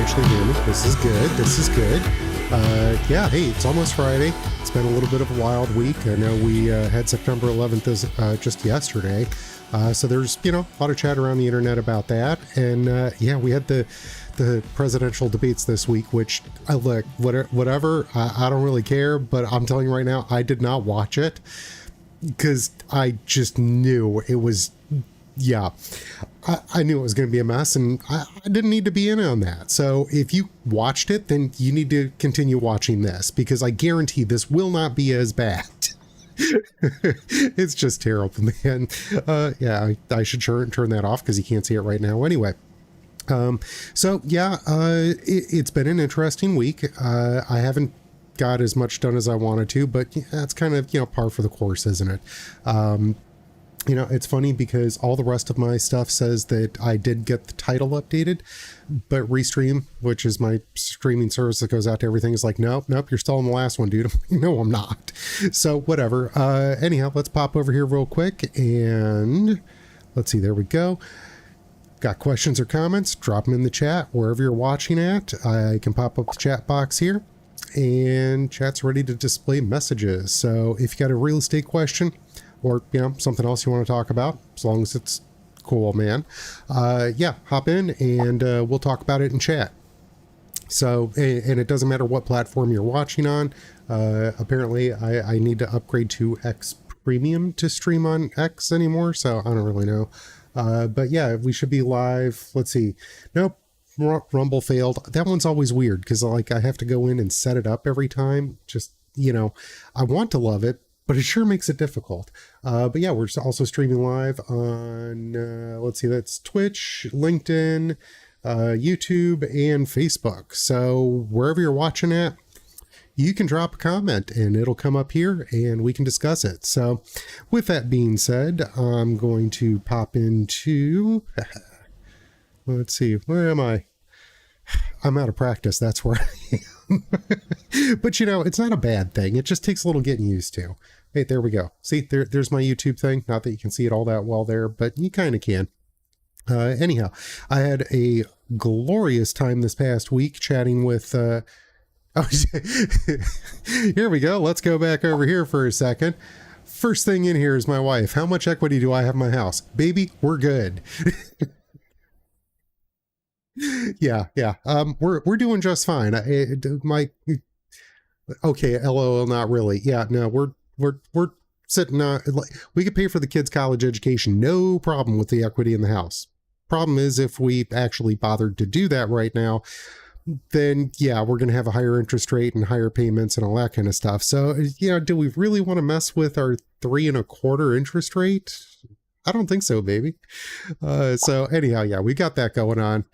actually hear me. This is good. This is good. Yeah, hey, it's almost Friday. It's been a little bit of a wild week. I know we had September 11th just yesterday. So there's, a lot of chat around the internet about that. And yeah, we had the presidential debates this week, which look, whatever, I don't really care. But I'm telling you right now, I did not watch it because I just knew it was, yeah, I knew it was going to be a mess, and I didn't need to be in on that. So if you watched it, then you need to continue watching this, because I guarantee this will not be as bad. It's just terrible, man. Yeah, I should turn that off because you can't see it right now anyway. So yeah, it's been an interesting week. I haven't got as much done as I wanted to, but that's kind of, par for the course, isn't it? It's funny because all the rest of my stuff says that I did get the title updated, but Restream, which is my streaming service that goes out to everything, is like, nope, you're still on the last one, dude. No, I'm not. So whatever. Anyhow, let's pop over here real quick and let's see. There we go. Got questions or comments? Drop them in the chat wherever you're watching at. I can pop up the chat box here, and chat's ready to display messages. So if you got a real estate question, or, something else you want to talk about, as long as it's cool, man. Yeah, hop in and we'll talk about it in chat. So, and it doesn't matter what platform you're watching on. Apparently, I need to upgrade to X Premium to stream on X anymore, so I don't really know. But yeah, we should be live. Let's see. Nope. Rumble failed. That one's always weird because, I have to go in and set it up every time. Just, I want to love it, but it sure makes it difficult. But yeah, we're also streaming live on, let's see, that's Twitch, LinkedIn, YouTube, and Facebook. So wherever you're watching at, you can drop a comment and it'll come up here and we can discuss it. So with that being said, I'm going to pop into, let's see, where am I? I'm out of practice. That's where I am. But it's not a bad thing. It just takes a little getting used to. Hey, there we go. See, there's my YouTube thing. Not that you can see it all that well there, but you kind of can. Anyhow, I had a glorious time this past week chatting with, here we go. Let's go back over here for a second. First thing in here is my wife. How much equity do I have in my house? Baby, we're good. Yeah. We're doing just fine. Okay, LOL, not really. Yeah, no, we're sitting we could pay for the kids' college education, no problem with the equity in the house. Problem is, if we actually bothered to do that right now, then yeah, we're going to have a higher interest rate and higher payments and all that kind of stuff. So, do we really want to mess with our 3.25% interest rate? I don't think so, baby. So anyhow, yeah, we got that going on.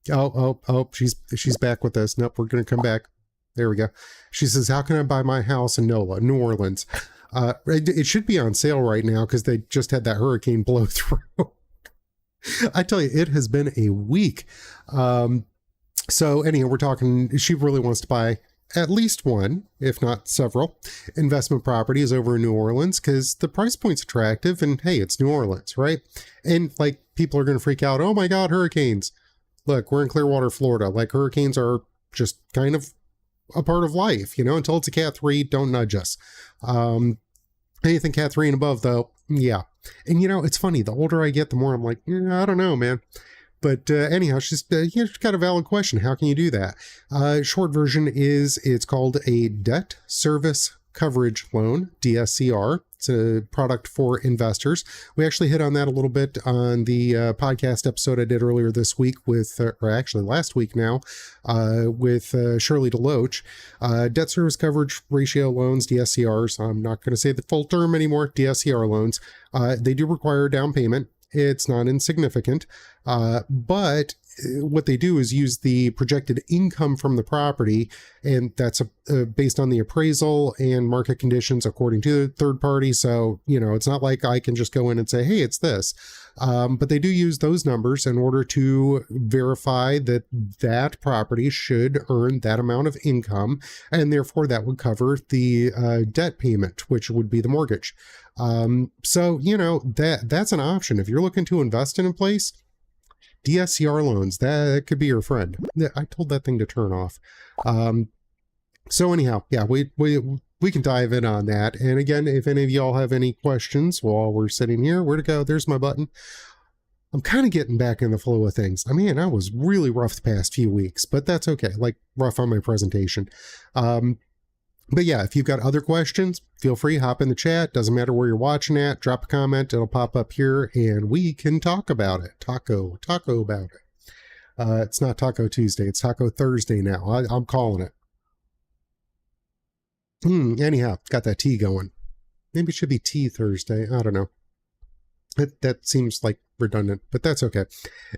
Oh, she's back with us. Nope, we're going to come back. There we go. She says, how can I buy my house in NOLA, New Orleans? It should be on sale right now because they just had that hurricane blow through. I tell you, it has been a week. So anyhow, we're talking, she really wants to buy at least one, if not several, investment properties over in New Orleans because the price point's attractive and hey, it's New Orleans, right? And people are going to freak out. Oh my God, hurricanes. Look, we're in Clearwater, Florida. Hurricanes are just kind of a part of life, until it's a Cat 3, don't nudge us. Anything Cat 3 and above though, yeah. And it's funny, the older I get, the more I'm like, I don't know, man. But anyhow, she's got a valid question. How can you do that? Short version is it's called a debt service coverage loan, DSCR. It's a product for investors. We actually hit on that a little bit on the podcast episode I did earlier this week with, or actually last week now, with Shirley DeLoach. Debt service coverage ratio loans, DSCRs. I'm not going to say the full term anymore. DSCR loans. They do require a down payment. It's not insignificant, but what they do is use the projected income from the property, and that's based on the appraisal and market conditions according to the third party. So, it's not like I can just go in and say, hey, it's this. But they do use those numbers in order to verify that that property should earn that amount of income, and therefore that would cover the debt payment, which would be the mortgage. So, that's an option. If you're looking to invest in a place, DSCR loans, that could be your friend. Yeah, I told that thing to turn off. So anyhow, yeah, we can dive in on that. And again, if any of y'all have any questions while we're sitting here, where to go? There's my button. I'm kind of getting back in the flow of things. I mean, I was really rough the past few weeks, but that's okay. Like rough on my presentation. But yeah, if you've got other questions, feel free, hop in the chat. Doesn't matter where you're watching at, drop a comment. It'll pop up here and we can talk about it. Taco about it. It's not Taco Tuesday. It's Taco Thursday now. I'm calling it. Anyhow, got that tea going. Maybe it should be Tea Thursday. I don't know. That seems like redundant, but that's okay.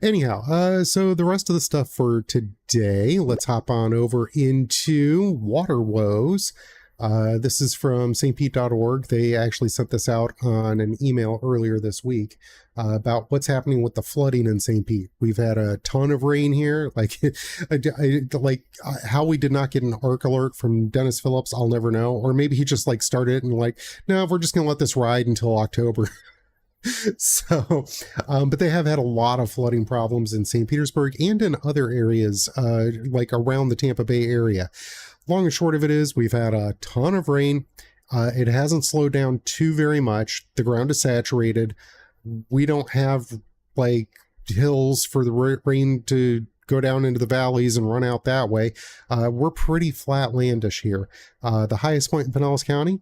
Anyhow, so the rest of the stuff for today, let's hop on over into water woes. This is from stpete.org. They actually sent this out on an email earlier this week about what's happening with the flooding in St. Pete. We've had a ton of rain here. Like, how we did not get an ARC alert from Dennis Phillips, I'll never know. Or maybe he just like started and like, no, we're just going to let this ride until October. So, but they have had a lot of flooding problems in St. Petersburg and in other areas, like around the Tampa Bay area. Long and short of it is we've had a ton of rain. It hasn't slowed down too very much. The ground is saturated. We don't have like hills for the rain to go down into the valleys and run out that way. We're pretty flatlandish here. The highest point in Pinellas County,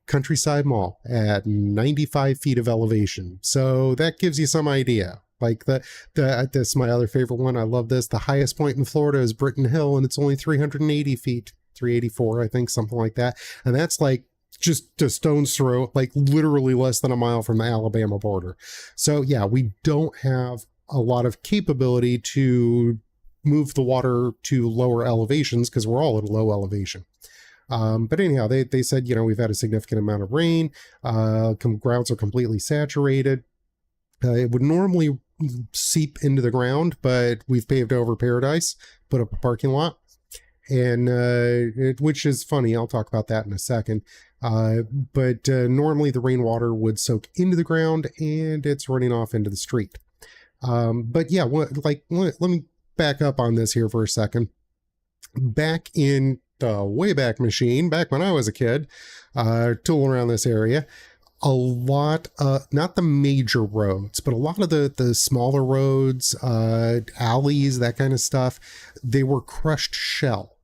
Countryside Mall at 95 feet of elevation. So that gives you some idea. Like that's my other favorite one. I love this. The highest point in Florida is Britton Hill, and it's only 380 feet, 384, I think, something like that. And that's like just a stone's throw, like literally less than a mile from the Alabama border. So yeah, we don't have a lot of capability to move the water to lower elevations because we're all at a low elevation. But anyhow, they said, you know, we've had a significant amount of rain, grounds are completely saturated. It would normally seep into the ground, but we've paved over Paradise, put up a parking lot, and which is funny. I'll talk about that in a second. But normally the rainwater would soak into the ground and it's running off into the street. But yeah, let me back up on this here for a second. Back in the Wayback Machine, back when I was a kid, tooling around this area, a lot, not the major roads, but a lot of the smaller roads, alleys, that kind of stuff, they were crushed shell.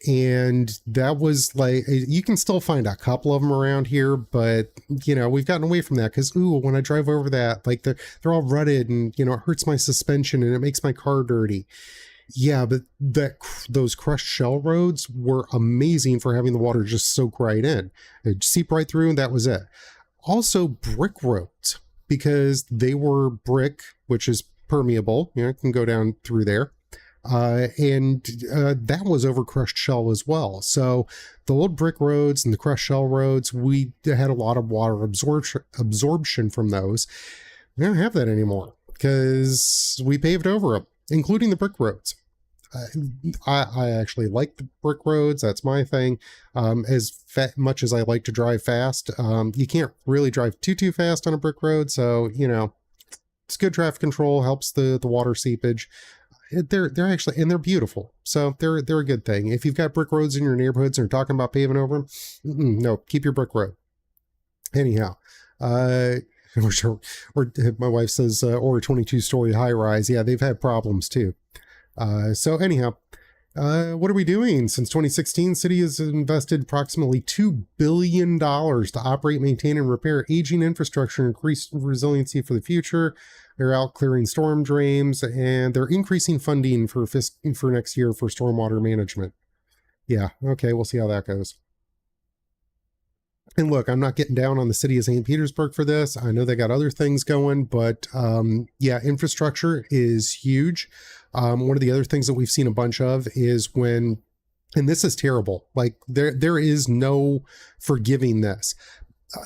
And that was like, you can still find a couple of them around here, but you know, we've gotten away from that because, when I drive over that, like they're all rutted and, you know, it hurts my suspension and it makes my car dirty. Yeah, but those crushed shell roads were amazing for having the water just soak right in. It'd seep right through and that was it. Also brick roads, because they were brick, which is permeable, you know, it can go down through there. And that was over crushed shell as well. So the old brick roads and the crushed shell roads, we had a lot of water absorption from those. We don't have that anymore because we paved over them, including the brick roads. I actually like the brick roads. That's my thing. As much as I like to drive fast, you can't really drive too fast on a brick road. So, you know, it's good traffic control, helps the water seepage. They're actually, and they're beautiful. So they're a good thing. If you've got brick roads in your neighborhoods and are talking about paving over them, no, keep your brick road. Anyhow, or my wife says, or a 22-story high rise. Yeah, they've had problems too. So anyhow, what are we doing? Since 2016, city has invested approximately $2 billion to operate, maintain, and repair aging infrastructure and increase resiliency for the future. They're out clearing storm drains, and they're increasing funding for next year for stormwater management. Yeah, okay, we'll see how that goes. And look, I'm not getting down on the city of St. Petersburg for this. I know they got other things going, but yeah, infrastructure is huge. One of the other things that we've seen a bunch of is when, and this is terrible, like there is no forgiving this,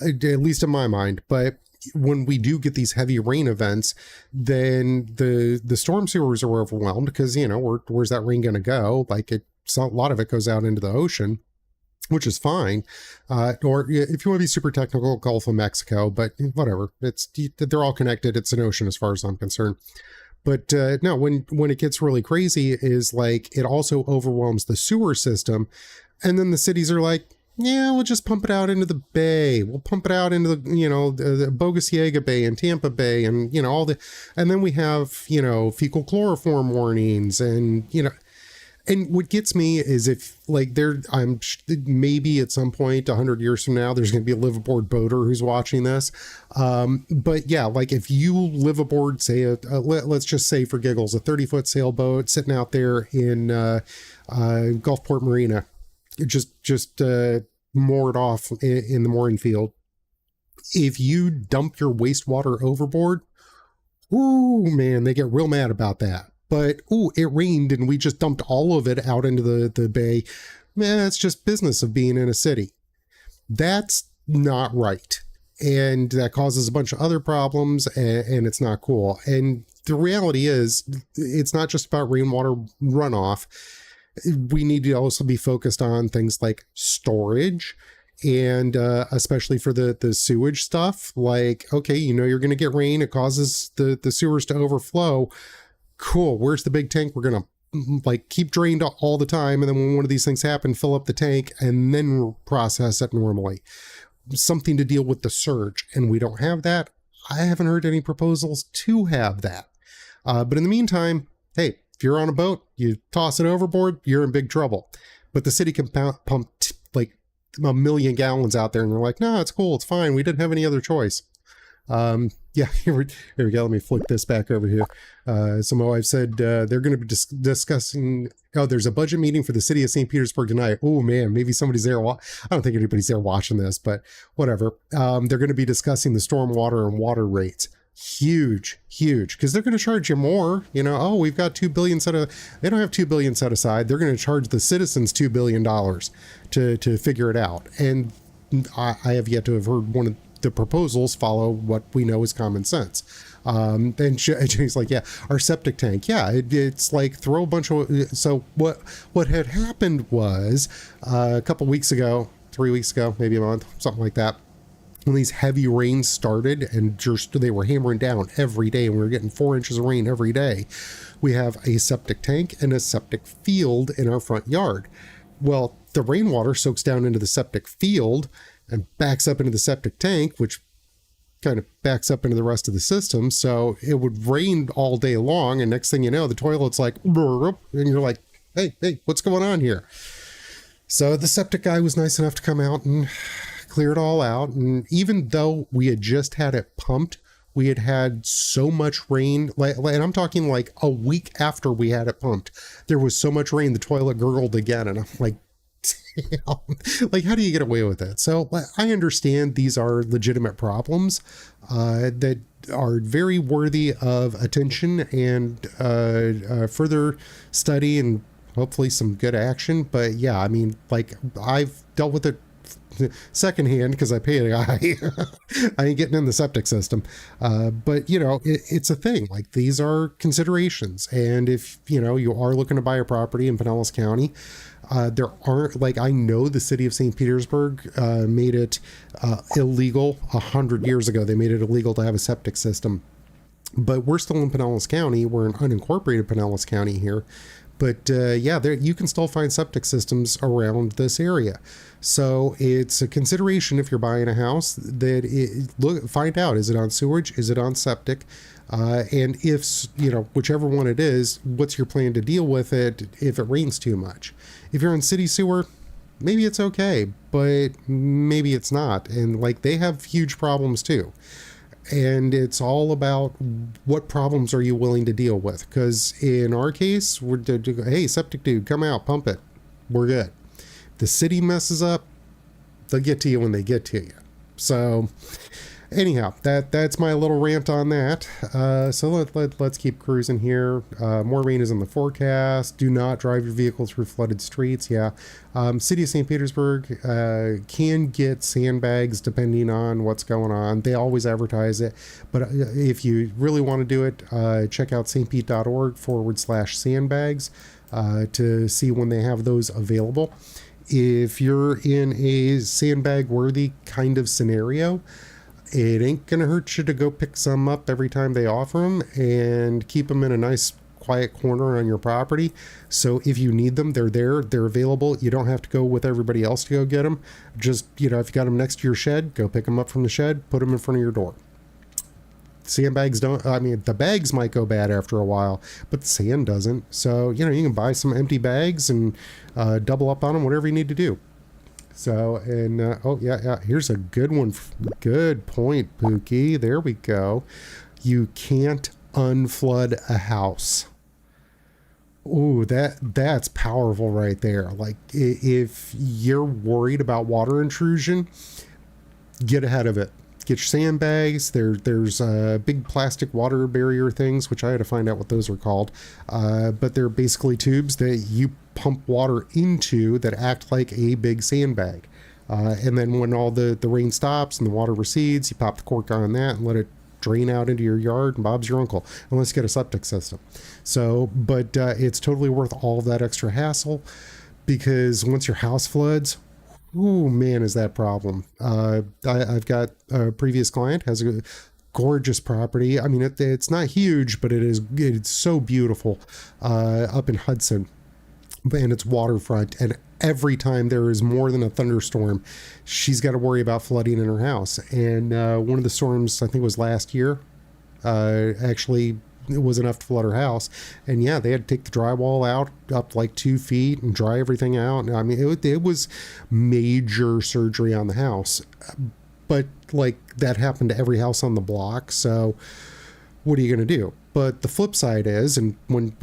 at least in my mind, but when we do get these heavy rain events, then the storm sewers are overwhelmed because, you know, where's that rain going to go? Like a lot of it goes out into the ocean. which is fine. Or if you want to be super technical, Gulf of Mexico, but whatever. They're all connected. It's an ocean as far as I'm concerned. But no, when it gets really crazy is like it also overwhelms the sewer system. And then the cities are like, yeah, we'll just pump it out into the bay. We'll pump it out into the Bogosiega Bay and Tampa Bay and, all the, and then we have, fecal chloroform warnings and, and what gets me is if like maybe at some point 100 years from now, there's going to be a liveaboard boater who's watching this. But yeah, like if you live aboard, say, let's just say for giggles, a 30-foot sailboat sitting out there in Gulfport Marina, just moored off in the mooring field. If you dump your wastewater overboard, ooh, man, they get real mad about that. But, ooh, it rained and we just dumped all of it out into the bay. Man, it's just business of being in a city. That's not right. And that causes a bunch of other problems and it's not cool. And the reality is, it's not just about rainwater runoff. We need to also be focused on things like storage and especially for the sewage stuff. Like, okay, you're going to get rain. It causes the sewers to overflow. Cool. Where's the big tank? We're going to like keep drained all the time. And then when one of these things happen, fill up the tank and then process it normally. Something to deal with the surge. And we don't have that. I haven't heard any proposals to have that. But in the meantime, hey, if you're on a boat, you toss it overboard, you're in big trouble. But the city can pump like 1 million gallons out there and they're like, no, it's cool. It's fine. We didn't have any other choice. Yeah, here we go. Let me flip this back over here. So my wife said they're going to be discussing. Oh, there's a budget meeting for the city of St. Petersburg tonight. Oh man, maybe somebody's there. I don't think anybody's there watching this, but whatever. They're going to be discussing the stormwater and water rates. Huge, because they're going to charge you more. Oh, we've got $2 billion They don't have $2 billion set aside. They're going to charge the citizens $2 billion to figure it out. And I have yet to have heard one of the proposals follow what we know is common sense. And she's like, yeah, our septic tank. Yeah, it's like throw a bunch of. So what had happened was a couple weeks ago, 3 weeks ago, maybe a month, something like that. When these heavy rains started and just they were hammering down every day and we were getting 4 inches of rain every day, we have a septic tank and a septic field in our front yard. Well, the rainwater soaks down into the septic field and backs up into the septic tank, which kind of backs up into the rest of the system. So it would rain all day long. And next thing you know, the toilet's like, and you're like, hey, what's going on here? So the septic guy was nice enough to come out and clear it all out. And even though we had just had it pumped, we had so much rain, and I'm talking like a week after we had it pumped, there was so much rain, the toilet gurgled again. And I'm like, like, how do you get away with it? So I understand these are legitimate problems that are very worthy of attention and further study and hopefully some good action. But yeah, I mean, like I've dealt with it secondhand because I pay a guy. I ain't getting in the septic system. But it's a thing. Like these are considerations. And if you are looking to buy a property in Pinellas County, there aren't, like, I know the city of St. Petersburg made it illegal 100 years ago. They made it illegal to have a septic system, but we're still in Pinellas County. We're in unincorporated Pinellas County here. But yeah, you can still find septic systems around this area. So it's a consideration if you're buying a house that find out, is it on sewage? Is it on septic? And if, whichever one it is, what's your plan to deal with it if it rains too much? If you're on city sewer, maybe it's okay, but maybe it's not. And like they have huge problems too. And it's all about what problems are you willing to deal with? Because in our case, hey, septic dude, come out, pump it. We're good. The city messes up, they'll get to you when they get to you. So anyhow, that's my little rant on that. So let's keep cruising here. More rain is in the forecast. Do not drive your vehicle through flooded streets. Yeah. City of St. Petersburg can get sandbags depending on what's going on. They always advertise it. But if you really want to do it, check out stpete.org/sandbags to see when they have those available. If you're in a sandbag worthy kind of scenario, it ain't gonna hurt you to go pick some up every time they offer them and keep them in a nice quiet corner on your property. So if you need them, they're there, they're available. You don't have to go with everybody else to go get them. Just, if you got them next to your shed, go pick them up from the shed, put them in front of your door. Sandbags don't, I mean, the bags might go bad after a while, but the sand doesn't. So, you can buy some empty bags and double up on them, whatever you need to do. So, and oh yeah, here's a good one. Good point, Pookie. There we go. You can't unflood a house. Ooh, that's powerful right there. Like, if you're worried about water intrusion, get ahead of it. Get your sandbags. There's big plastic water barrier things, which I had to find out what those are called. But they're basically tubes that you pump water into that act like a big sandbag. And then when all the rain stops and the water recedes, you pop the cork on that and let it drain out into your yard, and Bob's your uncle, unless you get a septic system. So, but it's totally worth all of that extra hassle, because once your house floods, oh man, is that problem. I've got a previous client, has a gorgeous property. I mean, it's not huge, but it's so beautiful up in Hudson, and it's waterfront. And every time there is more than a thunderstorm, she's got to worry about flooding in her house. And one of the storms, I think it was last year, actually it was enough to flood her house. And yeah, they had to take the drywall out up like 2 feet and dry everything out. I mean, it was major surgery on the house. But like, that happened to every house on the block. So what are you going to do? But the flip side is, and when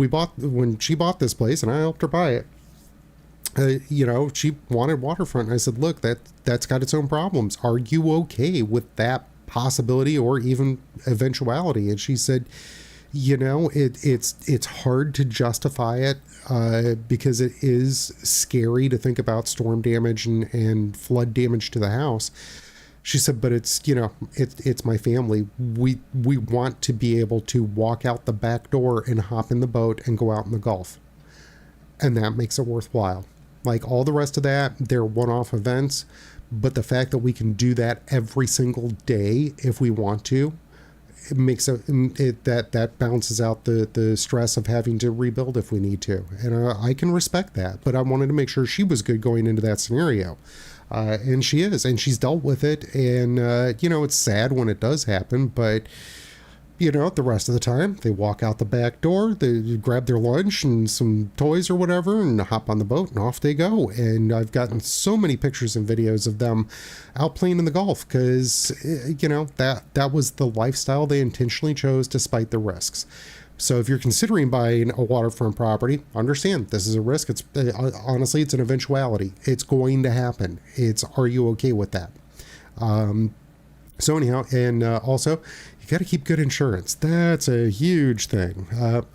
she bought this place and I helped her buy it, she wanted waterfront. And I said, look, that's got its own problems. Are you okay with that possibility or even eventuality? And she said, it's hard to justify it because it is scary to think about storm damage and flood damage to the house. She said, but it's my family. We want to be able to walk out the back door and hop in the boat and go out in the Gulf. And that makes it worthwhile. Like all the rest of that, they're one-off events, but the fact that we can do that every single day if we want to, it makes that balances out the stress of having to rebuild if we need to. And I can respect that, but I wanted to make sure she was good going into that scenario. And she is, and she's dealt with it. And, it's sad when it does happen, but the rest of the time they walk out the back door, they grab their lunch and some toys or whatever and hop on the boat and off they go. And I've gotten so many pictures and videos of them out playing in the Gulf because, that was the lifestyle they intentionally chose despite the risks. So if you're considering buying a waterfront property, understand this is a risk. It's honestly, it's an eventuality. It's going to happen. Are you okay with that? So anyhow, and also, you got to keep good insurance. That's a huge thing.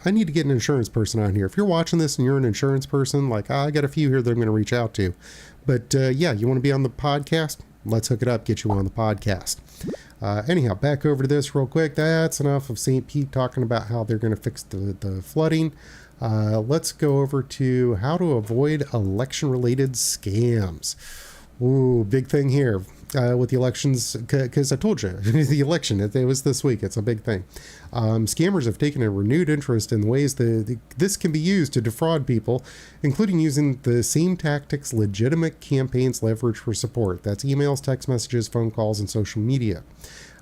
I need to get an insurance person on here. If you're watching this and you're an insurance person, I got a few here that I'm going to reach out to. But yeah, you want to be on the podcast? Let's hook it up, get you on the podcast. Anyhow, back over to this real quick. That's enough of St. Pete talking about how they're going to fix the flooding. Let's go over to how to avoid election-related scams. Ooh, big thing here with the elections, because I told you, the election, it was this week. It's a big thing. Scammers have taken a renewed interest in ways that this can be used to defraud people, including using the same tactics legitimate campaigns leverage for support. That's emails, text messages, phone calls, and social media.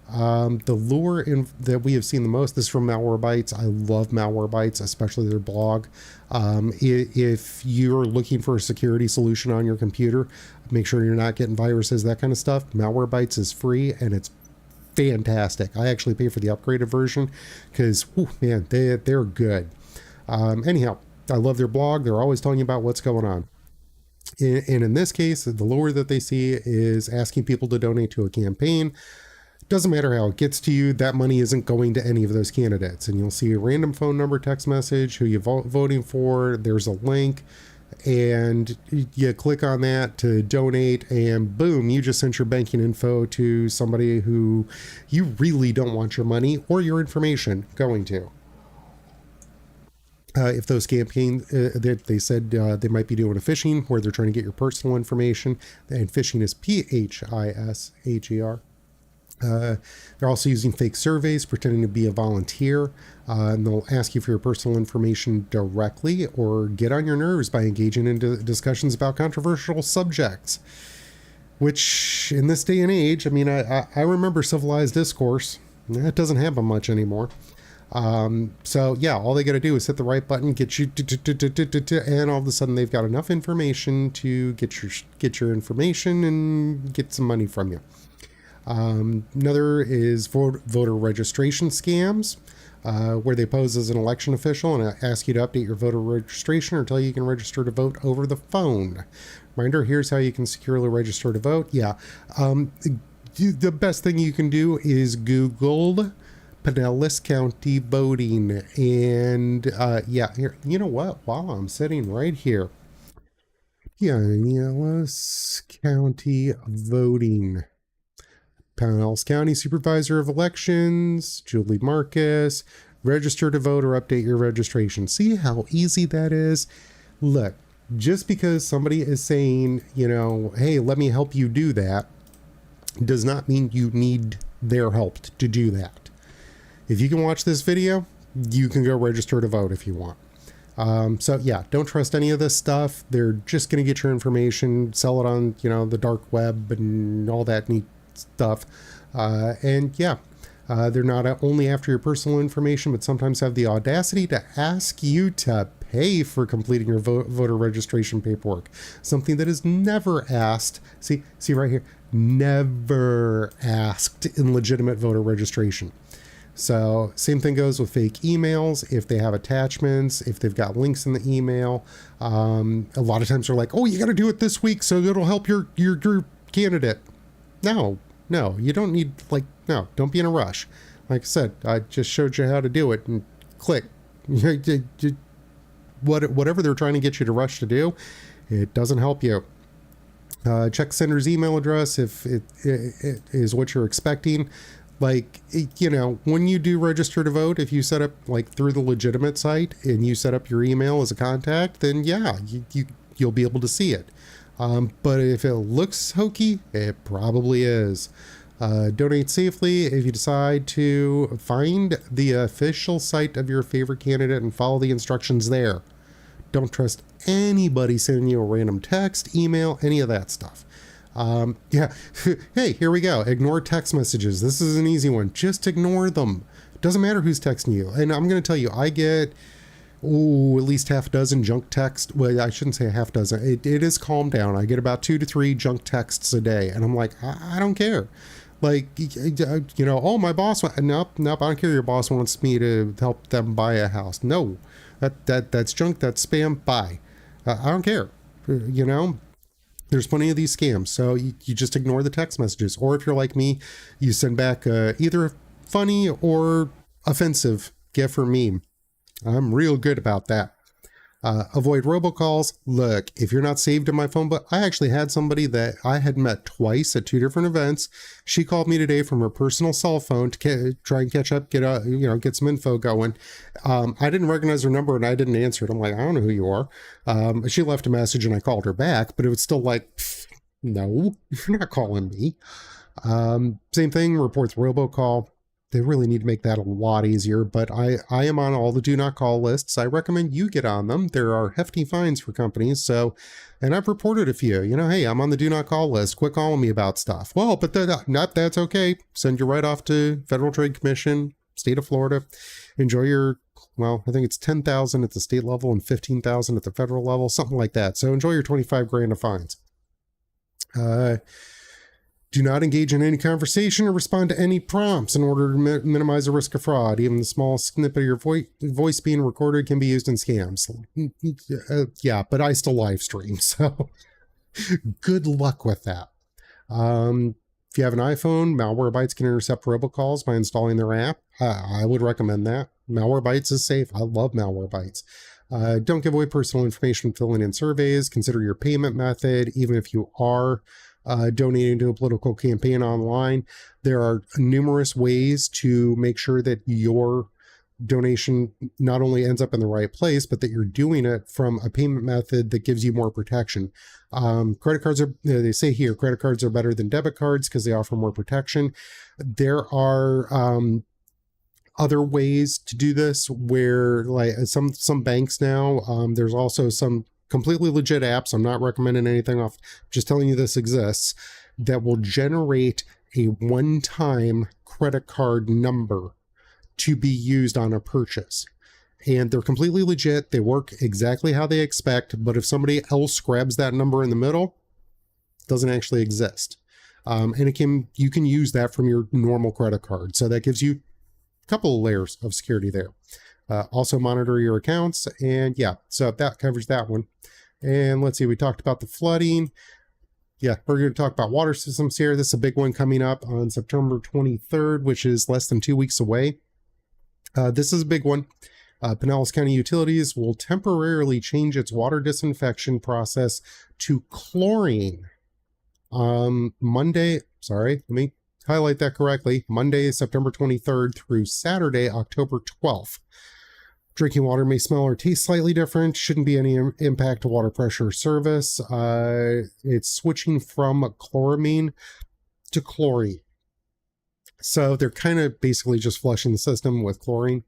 The lure that we have seen the most, this is from Malwarebytes. I love Malwarebytes, especially their blog. If you're looking for a security solution on your computer, make sure you're not getting viruses, that kind of stuff. Malwarebytes is free and it's fantastic. I actually pay for the upgraded version because, man, they're good. Anyhow, I love their blog. They're always telling you about what's going on. And in this case, the lure that they see is asking people to donate to a campaign. Doesn't matter how it gets to you, that money isn't going to any of those candidates. And you'll see a random phone number, text message, who you're voting for. There's a link, and you click on that to donate, and boom, you just sent your banking info to somebody who you really don't want your money or your information going to. If those campaigns, they said they might be doing a phishing where they're trying to get your personal information, and phishing is PHISHER. They're also using fake surveys, pretending to be a volunteer, and they'll ask you for your personal information directly or get on your nerves by engaging in discussions about controversial subjects. Which, in this day and age, I mean, I remember civilized discourse. That doesn't happen much anymore. So yeah, all they got to do is hit the right button, get you, and all of a sudden they've got enough information to get your information and get some money from you. Another is voter registration scams, where they pose as an election official and ask you to update your voter registration or tell you can register to vote over the phone. Reminder, here's how you can securely register to vote. Yeah. The best thing you can do is Google Pinellas County voting. And yeah, here, you know what? While I'm sitting right here, Pinellas County voting. Pinellas County Supervisor of Elections, Julie Marcus, register to vote or update your registration. See how easy that is? Look, just because somebody is saying, you know, hey, let me help you do that, does not mean you need their help to do that. If you can watch this video, you can go register to vote if you want. So yeah, don't trust any of this stuff. They're just going to get your information, sell it on, you know, the dark web and all that neat stuff. And yeah, they're not only after your personal information, but sometimes have the audacity to ask you to pay for completing your voter registration paperwork. Something that is never asked. See right here, never asked in legitimate voter registration. So same thing goes with fake emails. If they have attachments, if they've got links in the email, a lot of times they're like, oh, you got to do it this week so it'll help your candidate. No, you don't need, like, no, don't be in a rush. Like I said, I just showed you how to do it and click. Whatever they're trying to get you to rush to do, it doesn't help you. Check sender's email address if it is what you're expecting. Like, you know, when you do register to vote, if you set up like through the legitimate site and you set up your email as a contact, then yeah, you'll be able to see it. But if it looks hokey, it probably is. Donate safely. If you decide to find the official site of your favorite candidate and follow the instructions there. Don't trust anybody sending you a random text, email, any of that stuff. Yeah. Hey, here we go. Ignore text messages. This is an easy one. Just ignore them. Doesn't matter who's texting you. And I'm going to tell you, I get at least half a dozen junk texts. Well, I shouldn't say a half dozen. It is calmed down. I get about 2 to 3 junk texts a day. And I'm like, I don't care. Like, you know, oh, my boss, nope, I don't care. Your boss wants me to help them buy a house. No, that's junk. That's spam. Bye. I don't care. You know, there's plenty of these scams. So you just ignore the text messages. Or if you're like me, you send back either a funny or offensive GIF or meme. I'm real good about that. Avoid robocalls. Look, if you're not saved in my phone book, I actually had somebody that I had met twice at 2 different events. She called me today from her personal cell phone to try and catch up, get some info going. I didn't recognize her number and I didn't answer it. I'm like, I don't know who you are. She left a message and I called her back, but it was still like, no, you're not calling me. Same thing, reports robocall. They really need to make that a lot easier, but I am on all the do not call lists. I recommend you get on them. There are hefty fines for companies. So, and I've reported a few, hey, I'm on the do not call list. Quit calling me about stuff. Well, but that's okay. Send you right off to Federal Trade Commission, state of Florida. Enjoy your, I think it's 10,000 at the state level and 15,000 at the federal level, something like that. So enjoy your 25 grand of fines. Do not engage in any conversation or respond to any prompts in order to minimize the risk of fraud. Even the small snippet of your voice being recorded can be used in scams. Yeah, but I still live stream, so good luck with that. If you have an iPhone, Malwarebytes can intercept robocalls by installing their app. I would recommend that. Malwarebytes is safe. I love Malwarebytes. Don't give away personal information filling in surveys. Consider your payment method, even if you are donating to a political campaign online. There are numerous ways to make sure that your donation not only ends up in the right place, but that you're doing it from a payment method that gives you more protection. Credit cards are, they say here, credit cards are better than debit cards because they offer more protection. There are other ways to do this where, like, some banks now, there's also some completely legit apps. I'm not recommending anything off, just telling you this exists, that will generate a one-time credit card number to be used on a purchase. And they're completely legit. They work exactly how they expect. But if somebody else grabs that number in the middle, it doesn't actually exist. And you can use that from your normal credit card. So that gives you a couple of layers of security there. Also monitor your accounts. And yeah, so that covers that one. And let's see, we talked about the flooding. Yeah, we're going to talk about water systems here. This is a big one coming up on September 23rd, which is less than 2 weeks away. This is a big one. Pinellas County Utilities will temporarily change its water disinfection process to chlorine. Monday, sorry, let me highlight that correctly. Monday, September 23rd through Saturday, October 12th. Drinking water may smell or taste slightly different. Shouldn't be any impact to water pressure or service. It's switching from chloramine to chlorine. So they're kind of basically just flushing the system with chlorine.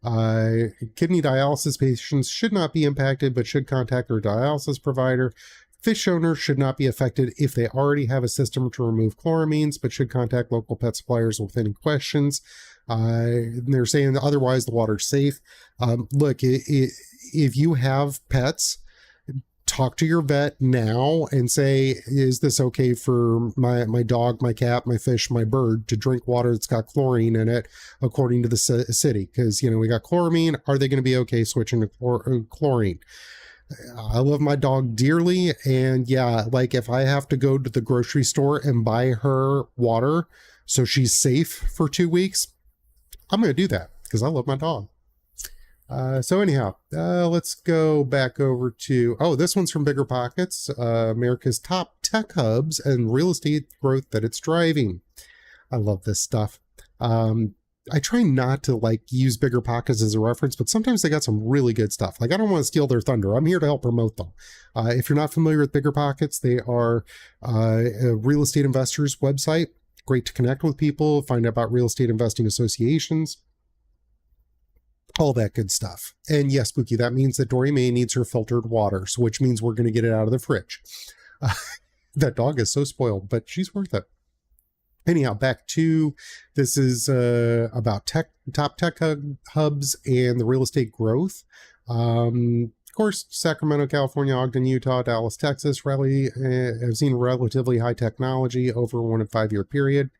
Kidney dialysis patients should not be impacted, but should contact their dialysis provider. Fish owners should not be affected if they already have a system to remove chloramines, but should contact local pet suppliers with any questions. They're saying otherwise the water's safe. Look, if you have pets, talk to your vet now and say, is this okay for my dog, my cat, my fish, my bird to drink water that's got chlorine in it according to the city? Because, we got chloramine. Are they going to be okay switching to chlorine? I love my dog dearly. And yeah, like if I have to go to the grocery store and buy her water so she's safe for 2 weeks, I'm going to do that because I love my dog. So anyhow, let's go back over to, this one's from Bigger Pockets, America's top tech hubs and real estate growth that it's driving. I love this stuff. I try not to use Bigger Pockets as a reference, but sometimes they got some really good stuff. I don't want to steal their thunder. I'm here to help promote them. If you're not familiar with Bigger Pockets, they are a real estate investors website. Great to connect with people, find out about real estate investing associations, all that good stuff. And yes, Spooky, that means that Dory Mae needs her filtered water, so which means we're going to get it out of the fridge. That dog is so spoiled, but she's worth it. Anyhow, back to, this is about top tech hubs and the real estate growth. Of course, Sacramento, California, Ogden, Utah, Dallas, Texas, rally have seen relatively high technology over a 1 to 5 year period.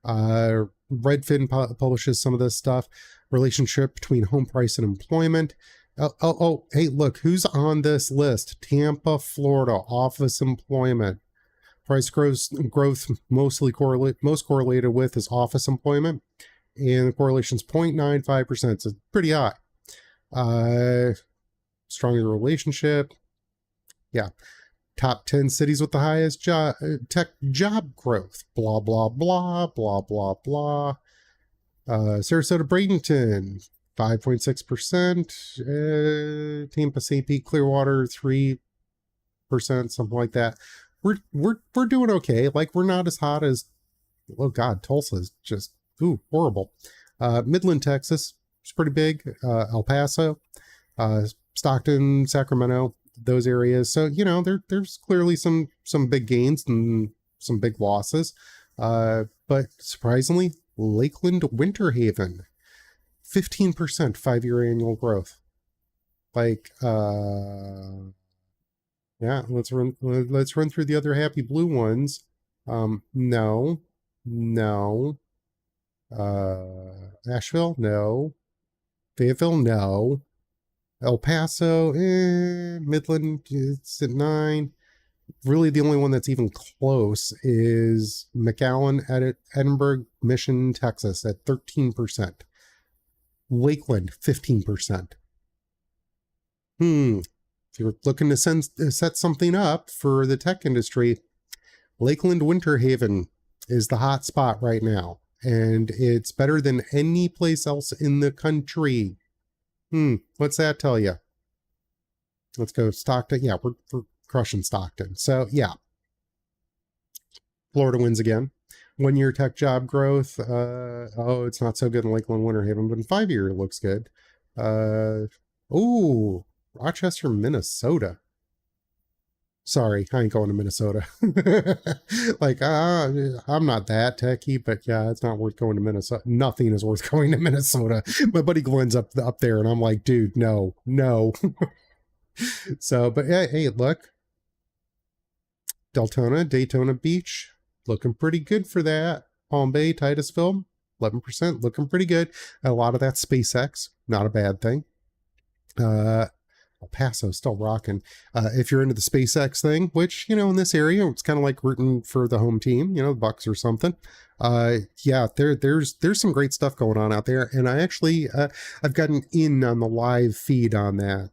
Redfin publishes some of this stuff. Relationship between home price and employment. Hey, look, who's on this list? Tampa, Florida, office employment. Price growth most correlated with is office employment, and the correlation is 0.95%, so pretty high. Stronger relationship. Yeah. Top 10 cities with the highest tech job growth. Blah, blah, blah, blah, blah, blah. Sarasota, Bradenton, 5.6%. Tampa, St. Pete, Clearwater, 3%, something like that. We're doing okay. We're not as hot as, oh God, Tulsa is just, horrible. Midland, Texas, it's pretty big. El Paso, Stockton, Sacramento, those areas. So, there's clearly some big gains and some big losses. But surprisingly, Lakeland, Winter Haven, 15% 5-year annual growth. Yeah, let's run through the other happy blue ones. No. Asheville, no. Fayetteville, no. El Paso, Midland, it's at 9. Really, the only one that's even close is McAllen, Edinburgh, Mission, Texas at 13%. Lakeland, 15%. If you're looking to set something up for the tech industry, Lakeland, Winter Haven is the hot spot right now. and it's better than any place else in the country. What's that tell you? Let's go Stockton. Yeah, we're crushing Stockton. So yeah, Florida wins again. 1 year tech job growth. It's not so good in Lakeland, Winter Haven, but in 5 year it looks good. Rochester, Minnesota. Sorry, I ain't going to Minnesota. Like, I'm not that techie, but yeah, it's not worth going to Minnesota. Nothing is worth going to Minnesota. My buddy Glenn's up there, and I'm like, dude, no. So, but hey, look, Daytona Beach, looking pretty good for that. Palm Bay, Titusville, 11%, looking pretty good. A lot of that SpaceX, not a bad thing. El Paso still rocking. If you're into the SpaceX thing, which, in this area, it's kind of like rooting for the home team, the Bucks or something. Yeah, there's some great stuff going on out there. And I actually, I've gotten in on the live feed on that.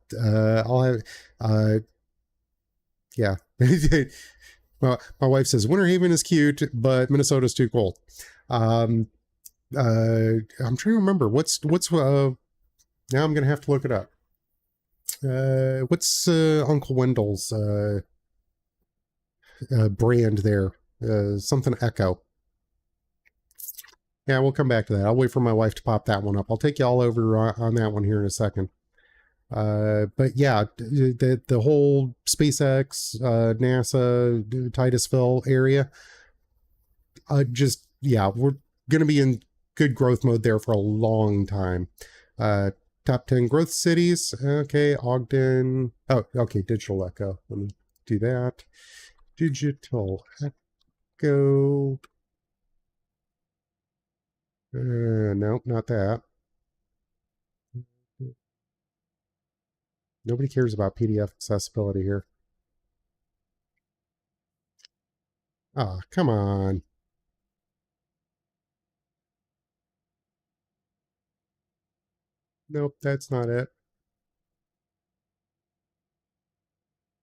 I'll have, yeah. Well, my wife says Winter Haven is cute, but Minnesota's too cold. I'm trying to remember what's now I'm going to have to look it up. What's Uncle Wendell's brand there? Something Echo. Yeah, we'll come back to that. I'll wait for my wife to pop that one up. I'll take you all over on that one here in a second. But yeah, the whole SpaceX, NASA, Titusville area, we're going to be in good growth mode there for a long time. Top 10 growth cities. Okay, Ogden. Oh, okay, Digital Echo. Let me do that. Digital Echo. No, not that. Nobody cares about PDF accessibility here. Ah, come on. Nope, that's not it.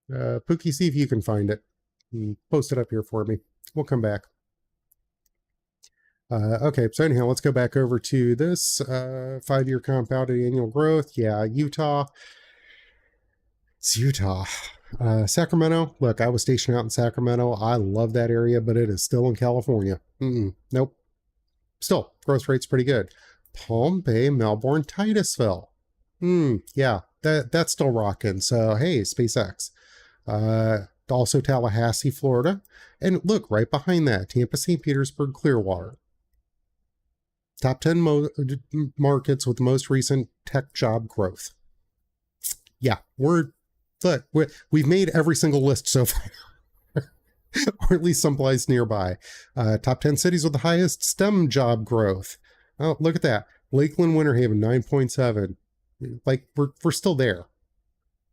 Pookie, see if you can find it. Post it up here for me. We'll come back. Okay, so anyhow, let's go back over to this 5-year compounded annual growth. Yeah, Utah. It's Utah. Sacramento. Look, I was stationed out in Sacramento. I love that area, but it is still in California. Nope. Still, growth rate's pretty good. Palm Bay, Melbourne, Titusville. Yeah, that's still rocking. So, hey, SpaceX. Also Tallahassee, Florida. And look, right behind that, Tampa, St. Petersburg, Clearwater. Top 10 markets with the most recent tech job growth. Yeah, we've made every single list so far. Or at least someplace nearby. Top 10 cities with the highest STEM job growth. Oh, look at that. Lakeland, Winter Haven, 9.7. Like, we're still there.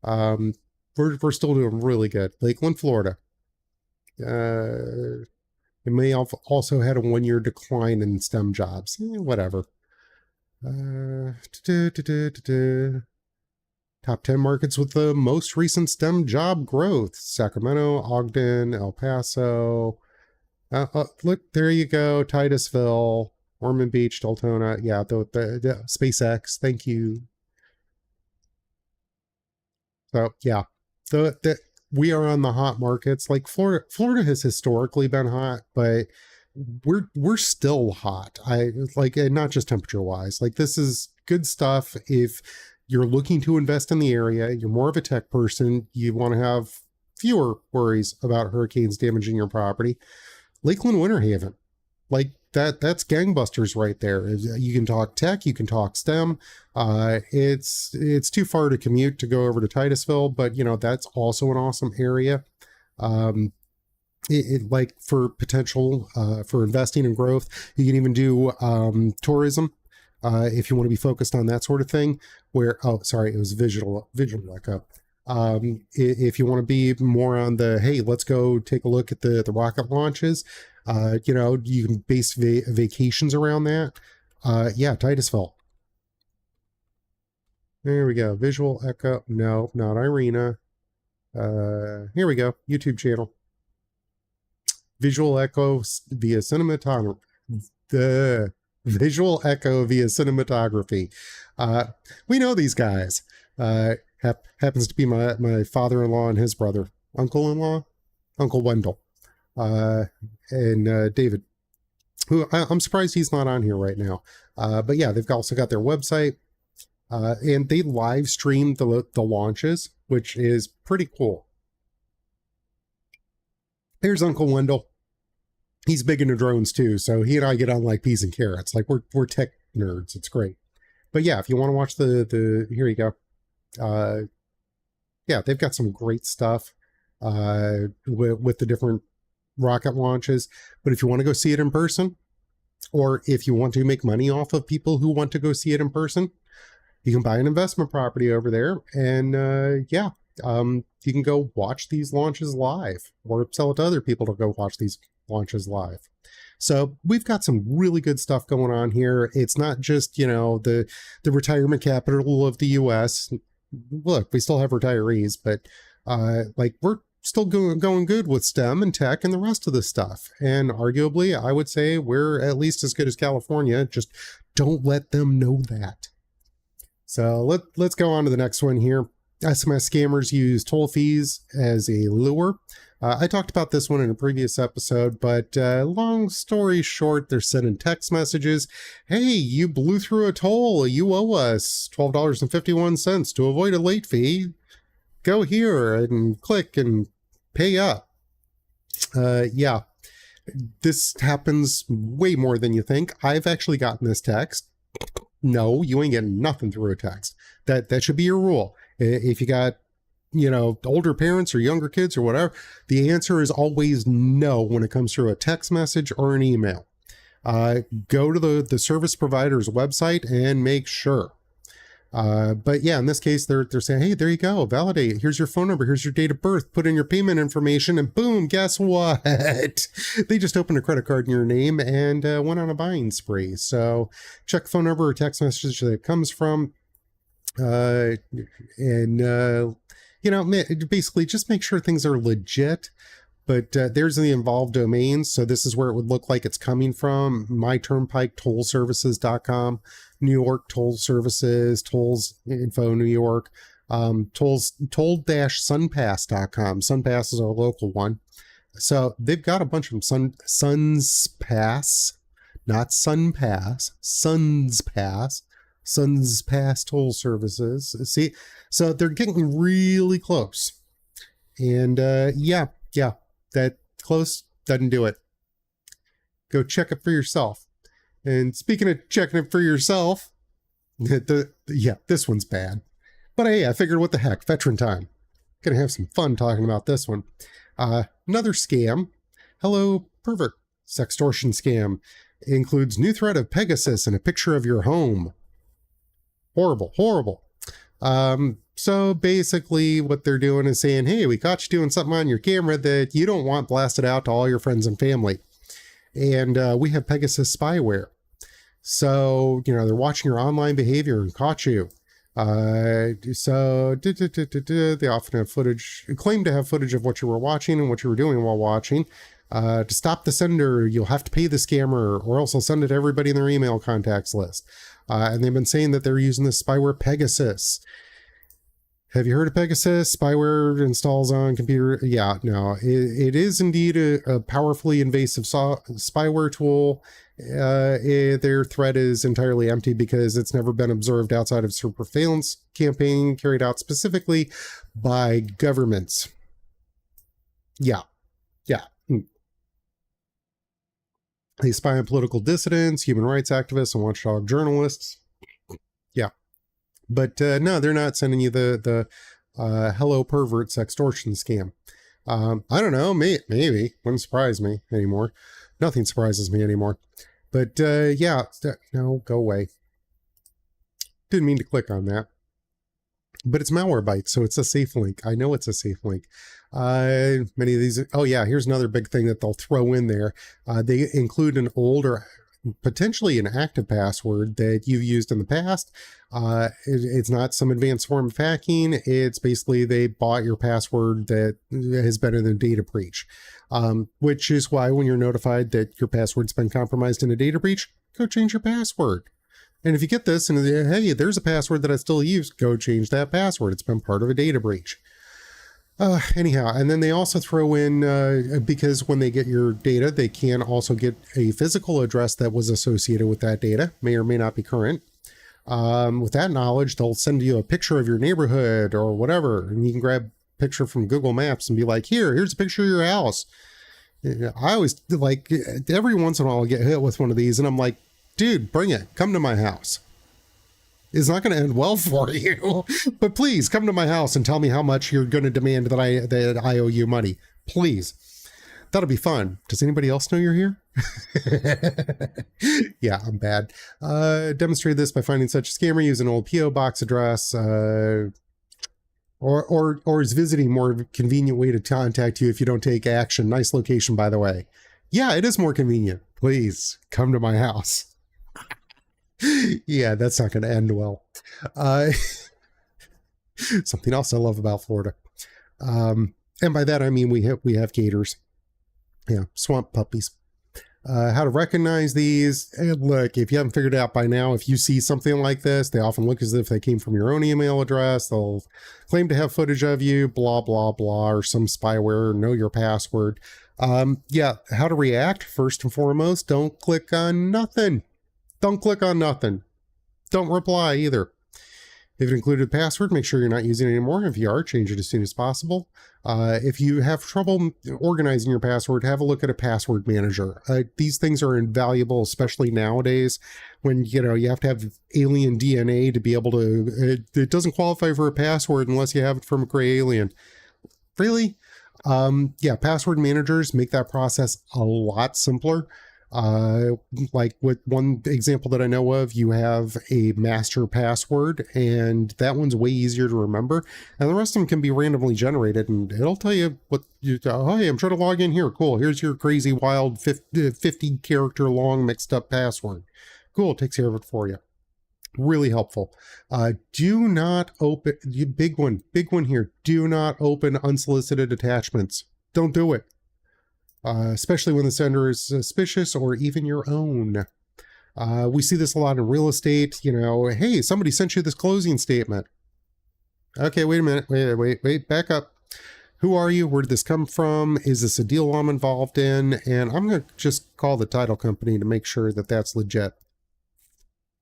We're still doing really good. Lakeland, Florida. It may have also had a 1-year decline in STEM jobs. Whatever. Top 10 markets with the most recent STEM job growth. Sacramento, Ogden, El Paso. Look, there you go. Titusville, Ormond Beach, Deltona. Yeah, the SpaceX. Thank you. So, yeah. We are on the hot markets. Like Florida has historically been hot, but we're still hot. And not just temperature wise. Like, this is good stuff if you're looking to invest in the area, you're more of a tech person, you want to have fewer worries about hurricanes damaging your property. Lakeland, Winter Haven, like that's gangbusters right there. You can talk tech, you can talk STEM. It's too far to commute to go over to Titusville, but that's also an awesome area. Like for potential for investing in growth, you can even do tourism. If you want to be focused on that sort of thing, it was visual Echo. If you want to be more on the, hey, let's go take a look at the rocket launches, you can base vacations around that. Yeah, Titusville. There we go. Visual Echo. No, not Irina. Here we go. YouTube channel. Visual Echo via cinematography. The visual echo via cinematography. We know these guys. Happens to be my father-in-law and his brother, uncle-in-law, Uncle Wendell, and David, who I'm surprised he's not on here right now. But yeah, they've also got their website, and they live stream the launches, which is pretty cool. Here's Uncle Wendell. He's big into drones too, so he and I get on like peas and carrots. Like we're tech nerds. It's great. But yeah, if you want to watch the here you go. Yeah, they've got some great stuff with the different rocket launches. But if you want to go see it in person, or if you want to make money off of people who want to go see it in person, you can buy an investment property over there, and you can go watch these launches live, or sell it to other people to go watch these launches live. So we've got some really good stuff going on here. It's not just, the retirement capital of the US. Look, we still have retirees, but we're still going good with STEM and tech and the rest of the stuff. And arguably, I would say we're at least as good as California. Just don't let them know that. So let's go on to the next one here. SMS scammers use toll fees as a lure. I talked about this one in a previous episode, but long story short, they're sending text messages. Hey, you blew through a toll. You owe us $12.51 to avoid a late fee. Go here and click and pay up. Yeah, this happens way more than you think. I've actually gotten this text. No, you ain't getting nothing through a text. That should be your rule. If you got, older parents or younger kids or whatever, the answer is always no when it comes through a text message or an email. Go to the service provider's website and make sure. But yeah, in this case, they're saying, hey, there you go, validate. Here's your phone number. Here's your date of birth. Put in your payment information, and boom, guess what? They just opened a credit card in your name and went on a buying spree. So check phone number or text message that it comes from. Basically just make sure things are legit. But there's the involved domains. So this is where it would look like it's coming from. myturnpiketollservices.com, New York Toll Services, Tolls Info New York, toll-sunpass.com. SunPass is our local one. So they've got a bunch of SunPass, not SunPass, SunPass Toll Services. See, so they're getting really close. And that close doesn't do it. Go check it for yourself. And speaking of checking it for yourself, this one's bad. But hey, I figured, what the heck, veteran time. Gonna have some fun talking about this one. Another scam. Hello, pervert. Sextortion scam. Includes new threat of Pegasus and a picture of your home. Horrible. So basically what they're doing is saying, hey, we caught you doing something on your camera that you don't want blasted out to all your friends and family. And we have Pegasus spyware. So, they're watching your online behavior and caught you. They often have claim to have footage of what you were watching and what you were doing while watching. To stop the sender, you'll have to pay the scammer, or else they'll send it to everybody in their email contacts list. And they've been saying that they're using this spyware Pegasus. Have you heard of Pegasus? Spyware installs on computer. Yeah, no, it is indeed a powerfully invasive spyware tool. Their threat is entirely empty because it's never been observed outside of surveillance campaign carried out specifically by governments. Yeah. They spy on political dissidents, human rights activists, and watchdog journalists. Yeah. But no, they're not sending you the hello pervert sextortion scam. I don't know, maybe. Wouldn't surprise me anymore. Nothing surprises me anymore. But no, go away. Didn't mean to click on that. But it's Malwarebytes, so it's a safe link. I know it's a safe link. Many of these, here's another big thing that they'll throw in there. They include an old or potentially an active password that you've used in the past. It's not some advanced form of hacking. It's basically they bought your password that has been in a data breach, which is why when you're notified that your password's been compromised in a data breach, go change your password. And if you get this and hey, there's a password that I still use, go change that password. It's been part of a data breach. Anyhow, and then they also throw in, because when they get your data, they can also get a physical address that was associated with that data, may or may not be current. With that knowledge, they'll send you a picture of your neighborhood or whatever, and you can grab a picture from Google Maps and be like, here's a picture of your house. I always, like, every once in a while I'll get hit with one of these, and I'm like, dude, bring it. Come to my house. It's not going to end well for you, but please come to my house and tell me how much you're going to demand that I owe you money. Please. That'll be fun. Does anybody else know you're here? Yeah, I'm bad. Demonstrate this by finding such a scammer, use an old PO box address, or is visiting more convenient way to contact you if you don't take action. Nice location, by the way. Yeah, it is more convenient. Please come to my house. Yeah, that's not going to end well. Something else I love about Florida. And by that, I mean, we have gators. Yeah, swamp puppies. How to recognize these. And look, if you haven't figured it out by now, if you see something like this, they often look as if they came from your own email address. They'll claim to have footage of you, blah, blah, blah, or some spyware, know your password. Yeah, how to react. First and foremost, don't click on nothing. Don't click on nothing. Don't reply either. If it included a password, make sure you're not using it anymore. If you are, change it as soon as possible. If you have trouble organizing your password, have a look at a password manager. These things are invaluable, especially nowadays when, you have to have alien DNA to be able to, it doesn't qualify for a password unless you have it from a gray alien. Really? Yeah, password managers make that process a lot simpler. Like with one example that I know of, you have a master password and that one's way easier to remember, and the rest of them can be randomly generated and it'll tell you what you, oh, hey, I'm trying to log in here. Cool. Here's your crazy wild 50 character long mixed up password. Cool. It takes care of it for you. Really helpful. Do not open, big one here. Do not open unsolicited attachments. Don't do it. Especially when the sender is suspicious or even your own. We see this a lot in real estate. Hey, somebody sent you this closing statement. Okay, wait a minute. Wait, back up. Who are you? Where did this come from? Is this a deal I'm involved in? And I'm going to just call the title company to make sure that that's legit.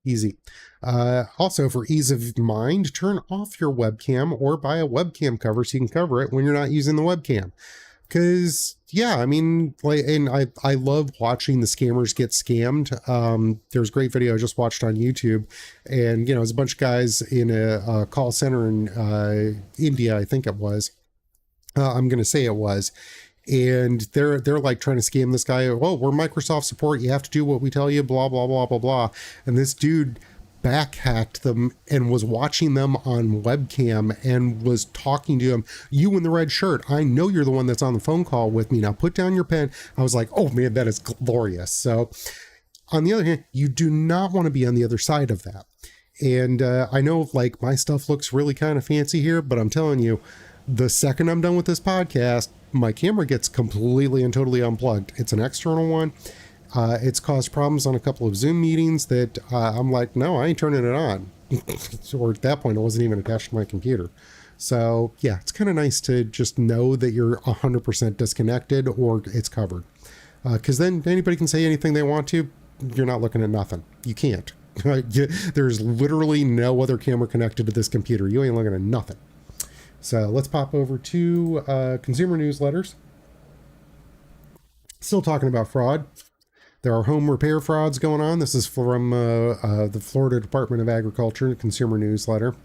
Easy. Also, for ease of mind, turn off your webcam or buy a webcam cover so you can cover it when you're not using the webcam. Because, yeah, I mean, and I love watching the scammers get scammed. There's a great video I just watched on YouTube, and, it's a bunch of guys in a call center in India, I think it was. I'm going to say it was. And they're like trying to scam this guy. Oh, we're Microsoft support. You have to do what we tell you, blah, blah, blah, blah, blah. And this dude backhacked them and was watching them on webcam and was talking to him. You in the red shirt, I know you're the one that's on the phone call with me. Now put down your pen. I was like, oh man, that is glorious. So on the other hand, you do not want to be on the other side of that. And I know like my stuff looks really kind of fancy here, but I'm telling you, the second I'm done with this podcast, my camera gets completely and totally unplugged. It's an external one. It's caused problems on a couple of Zoom meetings that I'm like, no, I ain't turning it on. Or at that point, it wasn't even attached to my computer. So yeah, it's kind of nice to just know that you're 100% disconnected or it's covered. Because then anybody can say anything they want to. You're not looking at nothing. You can't. There's literally no other camera connected to this computer. You ain't looking at nothing. So let's pop over to consumer newsletters. Still talking about fraud. There are home repair frauds going on. This is from the Florida Department of Agriculture consumer newsletter.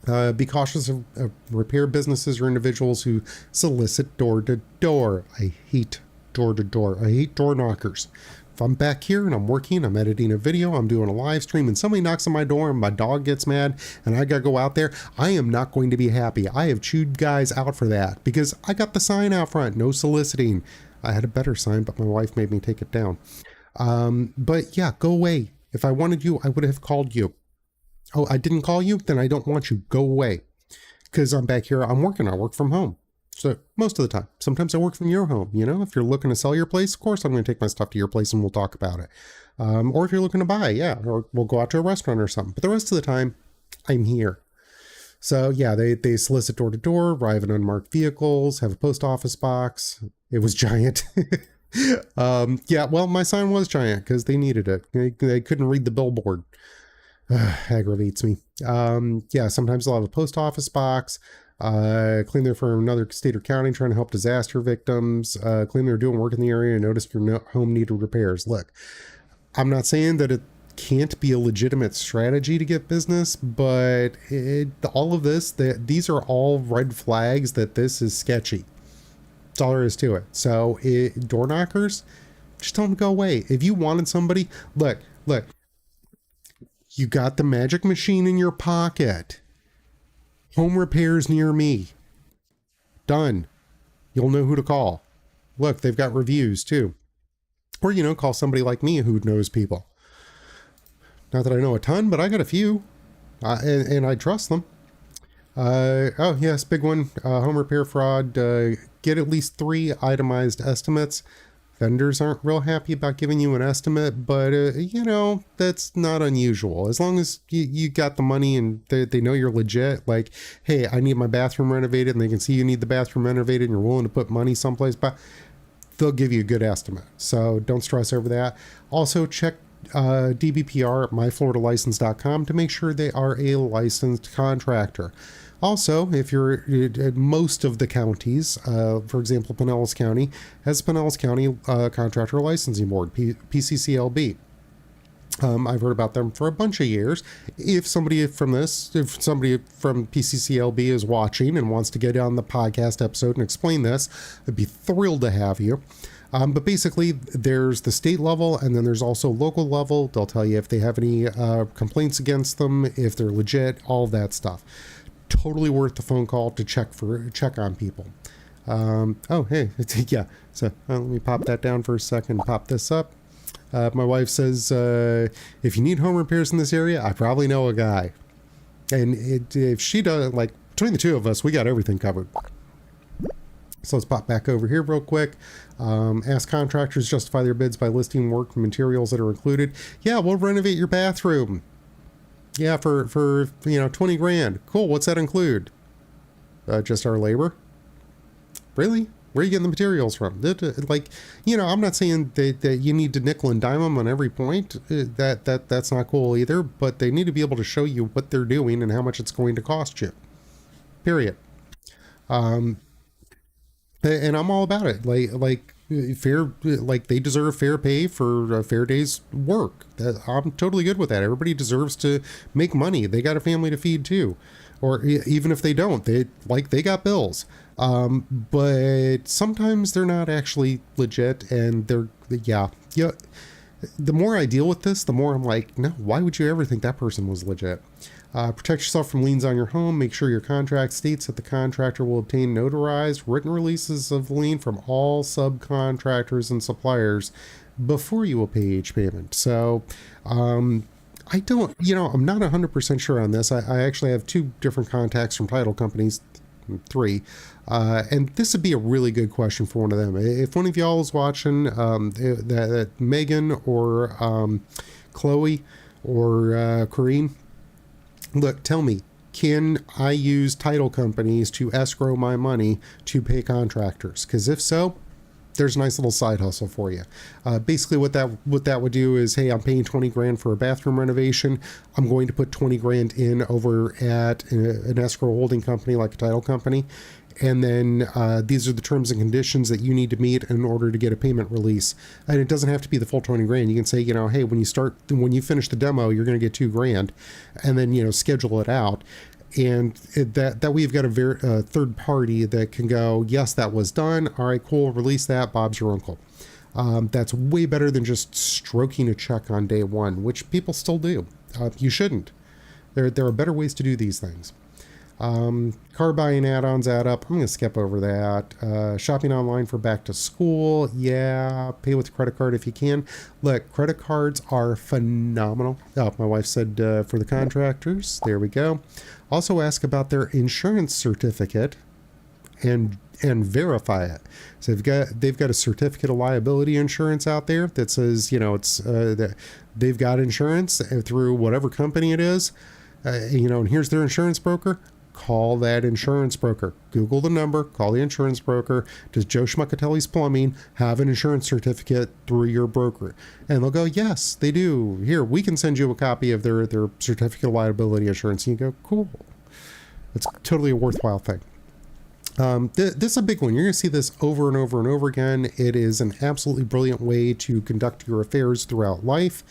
Be cautious of repair businesses or individuals who solicit door-to-door. I hate door-to-door. I hate door knockers. If I'm back here and I'm working, I'm editing a video, I'm doing a live stream, and somebody knocks on my door and my dog gets mad and I gotta go out there, I am not going to be happy. I have chewed guys out for that because I got the sign out front, no soliciting. I had a better sign, but my wife made me take it down. But yeah, go away. If I wanted you, I would have called you. Oh, I didn't call you? Then I don't want you. Go away. Because I'm back here, I'm working. I work from home. So most of the time. Sometimes I work from your home. You know, if you're looking to sell your place, of course I'm going to take my stuff to your place and we'll talk about it. Or if you're looking to buy, yeah, or we'll go out to a restaurant or something. But the rest of the time, I'm here. So yeah, they solicit door to door, arrive in unmarked vehicles, have a post office box. It was giant. Yeah, well, my sign was giant because they needed it. They couldn't read the billboard. Aggravates me. Yeah, sometimes they'll have a post office box, claim they're from another state or county trying to help disaster victims, claim they're doing work in the area and notice your home needed repairs. Look, I'm not saying that it can't be a legitimate strategy to get business, but all of this, these are all red flags that this is sketchy. That's all there is to it. So door knockers, just tell them to go away. If you wanted somebody, look, you got the magic machine in your pocket. Home repairs near me. Done. You'll know who to call. Look, they've got reviews too. Or, you know, call somebody like me who knows people. Not that I know a ton, but I got a few. And I trust them. Oh, yes, big one. Home repair fraud. Get at least 3 itemized estimates. Vendors aren't real happy about giving you an estimate, but, you know, that's not unusual. As long as you got the money and they know you're legit, like, hey, I need my bathroom renovated, and they can see you need the bathroom renovated and you're willing to put money someplace, but they'll give you a good estimate. So don't stress over that. Also, check DBPR at myfloridalicense.com to make sure they are a licensed contractor. Also, if you're at most of the counties, for example, Pinellas County has Pinellas County Contractor Licensing Board, PCCLB. I've heard about them for a bunch of years. If somebody from PCCLB is watching and wants to get on the podcast episode and explain this, I'd be thrilled to have you. But basically, there's the state level, and then there's also local level. They'll tell you if they have any complaints against them, if they're legit, all of that stuff. Totally worth the phone call to check on people. Oh, hey, yeah. So let me pop that down for a second. Pop this up. My wife says, if you need home repairs in this area, I probably know a guy. And if she does, like, between the two of us, we got everything covered. So let's pop back over here real quick. Ask contractors justify their bids by listing work and materials that are included. Yeah, we'll renovate your bathroom. Yeah, for you know, 20 grand. Cool. What's that include? Just our labor. Really? Where are you getting the materials from? Like, you know, I'm not saying that you need to nickel and dime them on every point. That's not cool either. But they need to be able to show you what they're doing and how much it's going to cost you. Period. And I'm all about it. Like fair, like they deserve fair pay for a fair day's work. I'm totally good with that. Everybody deserves to make money. They got a family to feed too, or even if they don't, they got bills. But sometimes they're not actually legit, and yeah. The more I deal with this, the more I'm like, no, why would you ever think that person was legit? Protect yourself from liens on your home. Make sure your contract states that the contractor will obtain notarized written releases of lien from all subcontractors and suppliers before you will pay each payment. So I don't, you know, I'm not 100% sure on this. I actually have 2 different contacts from title companies, 3. And this would be a really good question for one of them. If one of y'all is watching, that Megan or Chloe or Kareem, look, tell me, can I use title companies to escrow my money to pay contractors? Because if so, there's a nice little side hustle for you. Basically what that would do is, hey, I'm paying 20 grand for a bathroom renovation. I'm going to put 20 grand in over at an escrow holding company like a title company. And then these are the terms and conditions that you need to meet in order to get a payment release. And it doesn't have to be the full 20 grand. You can say, you know, hey, when you finish the demo, you're going to get 2 grand, and then, you know, schedule it out. And that way you've got a third party that can go, yes, that was done. All right, cool. Release that. Bob's your uncle. That's way better than just stroking a check on day one, which people still do. You shouldn't. There are better ways to do these things. Car buying add-ons add up. I'm going to skip over that. Shopping online for back to school. Yeah. Pay with credit card if you can. Look, credit cards are phenomenal. Oh, my wife said for the contractors. There we go. Also ask about their insurance certificate and verify it. So they've got a certificate of liability insurance out there that says, it's that they've got insurance through whatever company it is. And here's their insurance broker. Call that insurance broker. Google the number, call the insurance broker. Does Joe Schmuckatelli's Plumbing have an insurance certificate through your broker? And they'll go, yes, they do. Here, we can send you a copy of their certificate of liability insurance. And you go, cool. It's totally a worthwhile thing. This is a big one. You're going to see this over and over and over again. It is an absolutely brilliant way to conduct your affairs throughout life.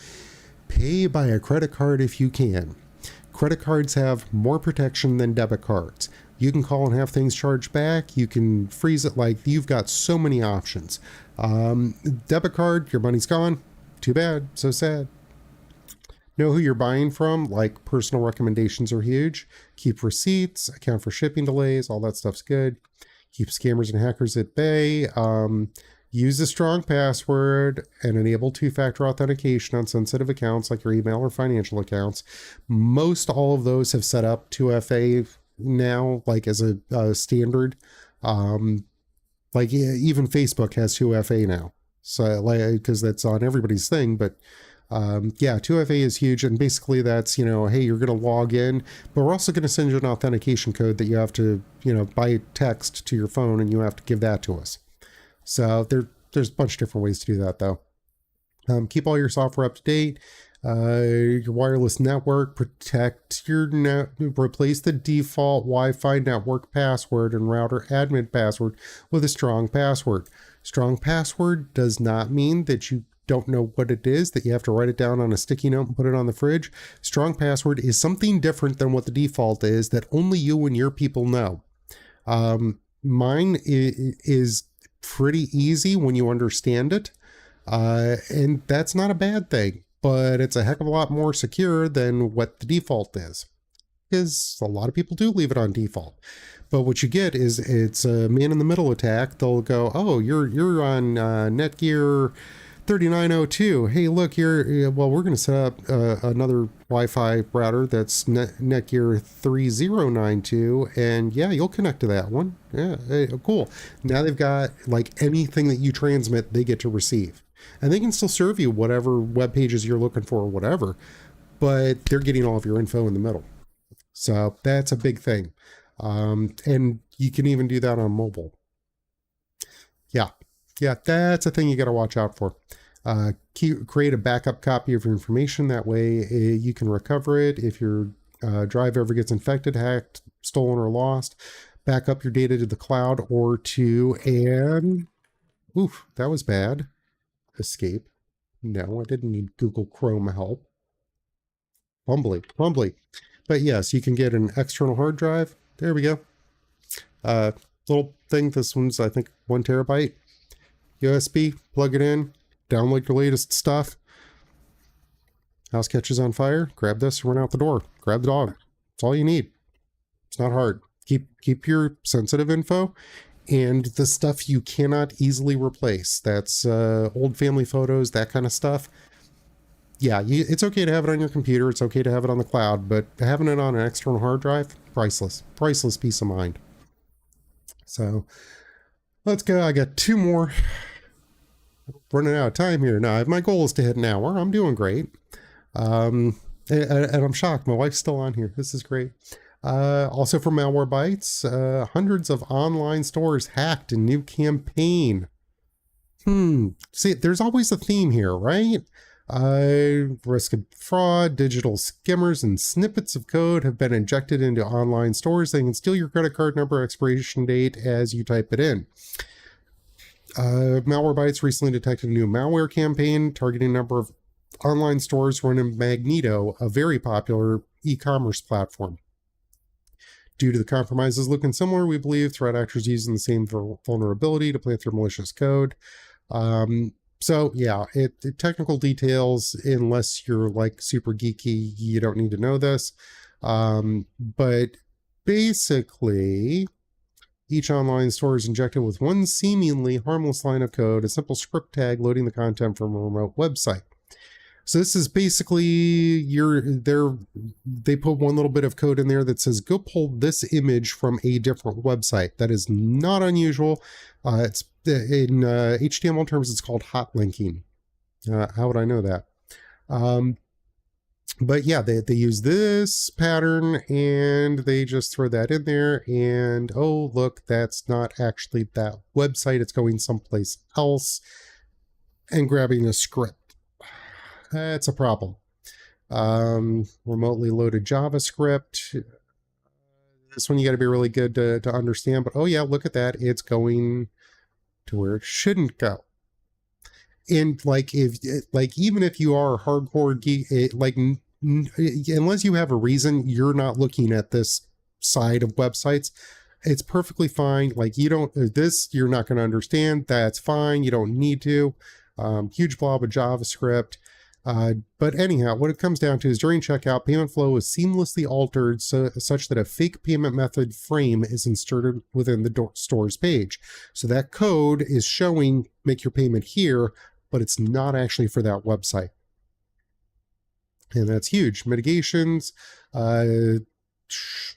Pay by a credit card if you can. Credit cards have more protection than debit cards. You can call and have things charged back. You can freeze it. Like, you've got so many options. Debit card, your money's gone. Too bad. So sad. Know who you're buying from. Like, personal recommendations are huge. Keep receipts, account for shipping delays. All that stuff's good. Keep scammers and hackers at bay. Use a strong password and enable two-factor authentication on sensitive accounts like your email or financial accounts. Most all of those have set up 2FA now, like as a standard. Like even Facebook has 2FA now. So like, because that's on everybody's thing, but yeah, 2FA is huge. And basically that's, hey, you're going to log in, but we're also going to send you an authentication code that you have to, by text to your phone, and you have to give that to us. So there's a bunch of different ways to do that, though. Keep all your software up to date. Your wireless network, protect your net, replace the default Wi-Fi network password and router admin password with a strong password. Strong password does not mean that you don't know what it is, that you have to write it down on a sticky note and put it on the fridge. Strong password is something different than what the default is that only you and your people know. Mine is pretty easy when you understand it, and that's not a bad thing, but it's a heck of a lot more secure than what the default is, because a lot of people do leave it on default. But what you get is it's a man-in-the-middle attack. They'll go, oh, you're on Netgear 3902. Hey, look here. Well, we're going to set up another Wi-Fi router that's Netgear 3092, and yeah, you'll connect to that one. Yeah, hey, cool. Now they've got like anything that you transmit, they get to receive, and they can still serve you whatever web pages you're looking for or whatever, but they're getting all of your info in the middle. So that's a big thing, and you can even do that on mobile. Yeah, that's a thing you got to watch out for. Create a backup copy of your information. That way you can recover it if your drive ever gets infected, hacked, stolen, or lost. Back up your data to the cloud or to an... Oof, that was bad. Escape. No, I didn't need Google Chrome help. Humbly. But yes, you can get an external hard drive. There we go. Little thing. This one's, I think, 1 terabyte. USB, plug it in, download your latest stuff. House catches on fire, grab this, run out the door, grab the dog. That's all you need. It's not hard. Keep your sensitive info and the stuff you cannot easily replace. That's old family photos, that kind of stuff. Yeah, it's okay to have it on your computer. It's okay to have it on the cloud, but having it on an external hard drive, priceless peace of mind. So let's go. I got 2 more. Running out of time here. Now, my goal is to hit an hour. I'm doing great. And I'm shocked. My wife's still on here. This is great. Also for Malwarebytes, hundreds of online stores hacked in new campaign. See, there's always a theme here, right? Risk of fraud, digital skimmers, and snippets of code have been injected into online stores. They can steal your credit card number, expiration date as you type it in. Malwarebytes recently detected a new malware campaign targeting a number of online stores running Magneto, a very popular e-commerce platform. Due to the compromises looking similar, we believe threat actors using the same vulnerability to plant their malicious code. So yeah, technical details, unless you're like super geeky, you don't need to know this. But basically, each online store is injected with one seemingly harmless line of code, a simple script tag loading the content from a remote website. So this is basically they put one little bit of code in there that says go pull this image from a different website. That is not unusual. It's in HTML terms, it's called hot linking. How would I know that? But yeah, they use this pattern and they just throw that in there, and oh look, that's not actually that website, it's going someplace else and grabbing a script. That's a problem. Remotely loaded JavaScript. This one you got to be really good to understand, but oh yeah, look at that, it's going to where it shouldn't go. And like even if you are a hardcore geek, unless you have a reason, you're not looking at this side of websites. It's perfectly fine. Like you're not going to understand. That's fine. You don't need to. Huge blob of JavaScript. But anyhow, what it comes down to is during checkout, payment flow is seamlessly altered such that a fake payment method frame is inserted within the store's page. So that code is showing make your payment here, but it's not actually for that website. And that's huge. Mitigations, due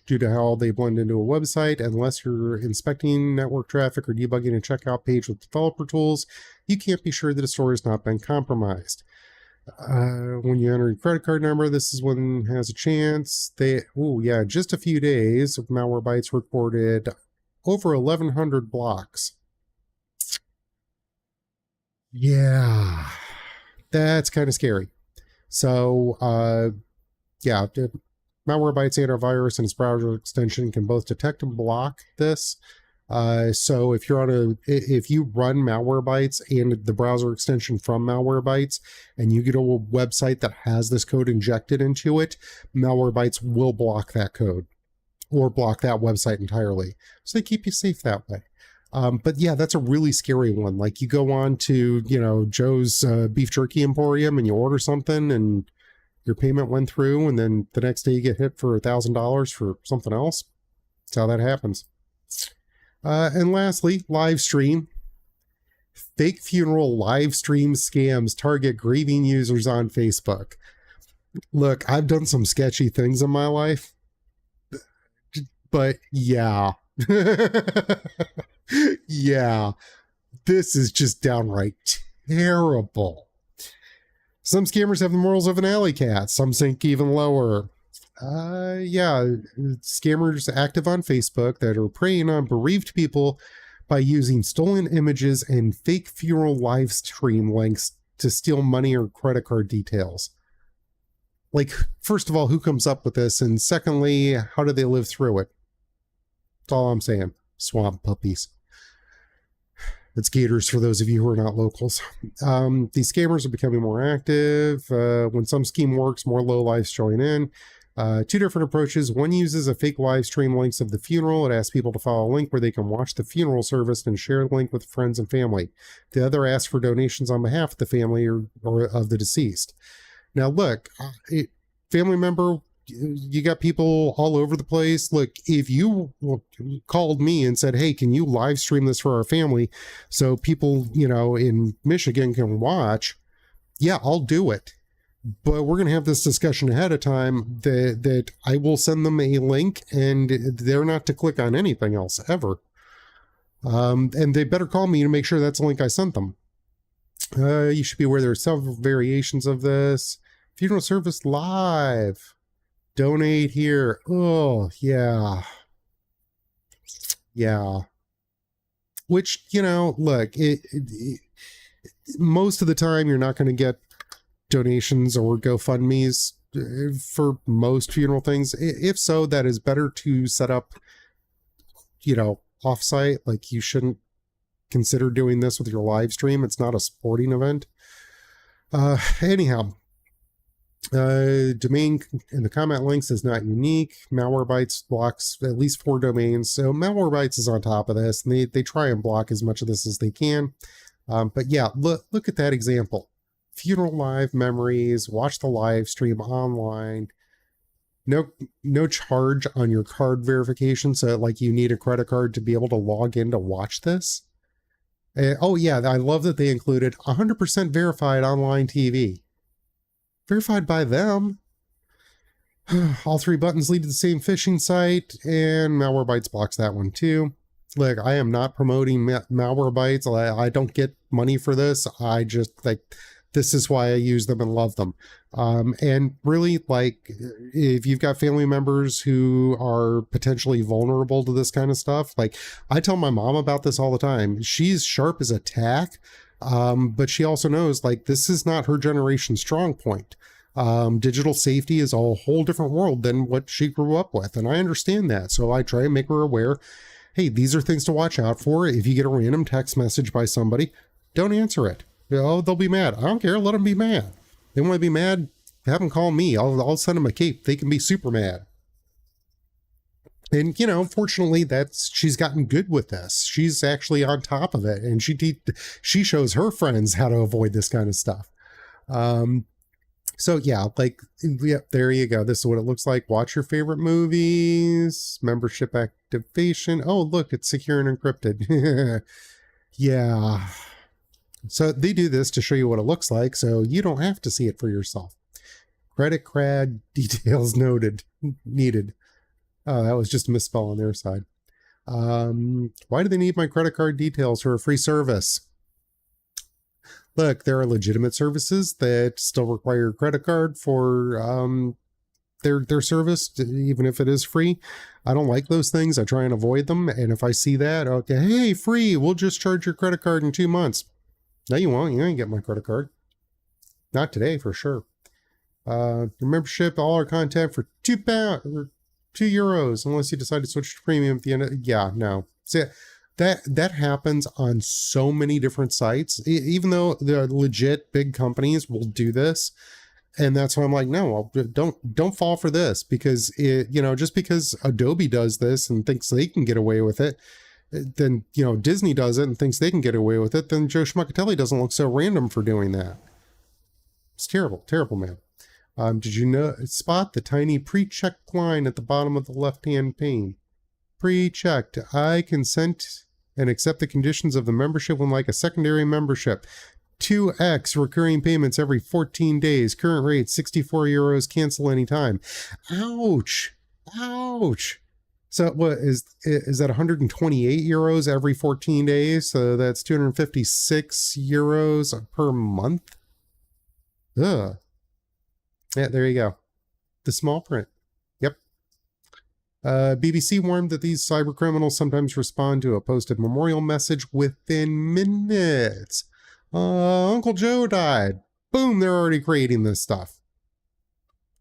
to how they blend into a website, unless you're inspecting network traffic or debugging a checkout page with developer tools, you can't be sure that a store has not been compromised. When you enter your credit card number, this is when it has a chance. Just a few days of Malwarebytes reported over 1,100 blocks. Yeah, that's kind of scary. So, Malwarebytes antivirus and its browser extension can both detect and block this. So if you run Malwarebytes and the browser extension from Malwarebytes, and you get to a website that has this code injected into it, Malwarebytes will block that code or block that website entirely. So they keep you safe that way. But yeah, that's a really scary one. Like you go on to, Joe's Beef Jerky Emporium and you order something and your payment went through, and then the next day you get hit for $1,000 for something else. That's how that happens. And lastly, live stream. Fake funeral live stream scams target grieving users on Facebook. Look, I've done some sketchy things in my life, but yeah. Yeah, this is just downright terrible. Some scammers have the morals of an alley cat. Some sink even lower. Scammers active on Facebook that are preying on bereaved people by using stolen images and fake funeral live stream links to steal money or credit card details. Like, first of all, who comes up with this? And secondly, how do they live through it? That's all I'm saying. Swamp puppies. It's gators for those of you who are not locals. These scammers are becoming more active. When some scheme works, more lowlifes join in. Two different approaches. One uses a fake live stream links of the funeral. It asks people to follow a link where they can watch the funeral service and share the link with friends and family. The other asks for donations on behalf of the family or of the deceased. Now look, family member, you got people all over the place. Look, if you called me and said, hey, can you live stream this for our family so people, in Michigan can watch? Yeah, I'll do it. But we're going to have this discussion ahead of time that I will send them a link and they're not to click on anything else ever. And they better call me to make sure that's the link I sent them. You should be aware there are several variations of this. Funeral service live. Donate here. Oh, yeah. Yeah. Which, look, most of the time you're not going to get donations or GoFundMe's for most funeral things. If so, that is better to set up, offsite. Like, you shouldn't consider doing this with your live stream. It's not a sporting event. Anyhow, domain in the comment links is not unique. Malwarebytes blocks at least 4 domains. So Malwarebytes is on top of this, and they try and block as much of this as they can. But yeah, look at that example. Funeral live memories, watch the live stream online. no, no charge on your card verification. So like you need a credit card to be able to log in to watch this. Oh yeah, I love that they included 100% verified online TV. Verified by them. All three buttons lead to the same phishing site, and Malwarebytes blocks that one too. Look, I am not promoting Malwarebytes. I don't get money for this. I just like, this is why I use them and love them. And really, like, if you've got family members who are potentially vulnerable to this kind of stuff, like, I tell my mom about this all the time. She's sharp as a tack, but she also knows, like, this is not her generation's strong point. Digital safety is a whole different world than what she grew up with, and I understand that. So I try and make her aware, hey, these are things to watch out for. If you get a random text message by somebody, don't answer it. Oh, they'll be mad. I don't care. Let them be mad. They want to be mad, have them call me. I'll send them a cape. They can be super mad. And, you know, fortunately, she's gotten good with this. She's actually on top of it, and she shows her friends how to avoid this kind of stuff. So yeah, like, yeah, there you go. This is what it looks like. Watch your favorite movies, membership activation. Oh, look, it's secure and encrypted. Yeah. So they do this to show you what it looks like, so you don't have to see it for yourself. Credit card details needed. Oh, that was just a misspell on their side. Why do they need my credit card details for a free service? Look, there are legitimate services that still require a credit card for their service, even if it is free. I don't like those things. I try and avoid them. And if I see that, okay, hey, free, we'll just charge your credit card in 2 months. No, you won't. You ain't get my credit card. Not today, for sure. Your membership, all our content for £2 or €2, unless you decide to switch to premium at the end of, yeah, no. See, that happens on so many different sites, even though the legit big companies will do this. And that's why I'm like, no, don't fall for this, because just because Adobe does this and thinks they can get away with it, then, Disney does it and thinks they can get away with it, then Joe Schmuckatelli doesn't look so random for doing that. It's terrible, terrible, man. Did you spot the tiny pre-checked line at the bottom of the left-hand pane? Pre-checked. I consent and accept the conditions of the membership when like a secondary membership. 2x recurring payments every 14 days. Current rate €64. Cancel anytime. Ouch. Ouch. So what is that €128 every 14 days? So that's €256 per month. Ugh. Yeah, there you go. The small print. Yep. BBC warned that these cyber criminals sometimes respond to a posted memorial message within minutes. Uncle Joe died. Boom, they're already creating this stuff.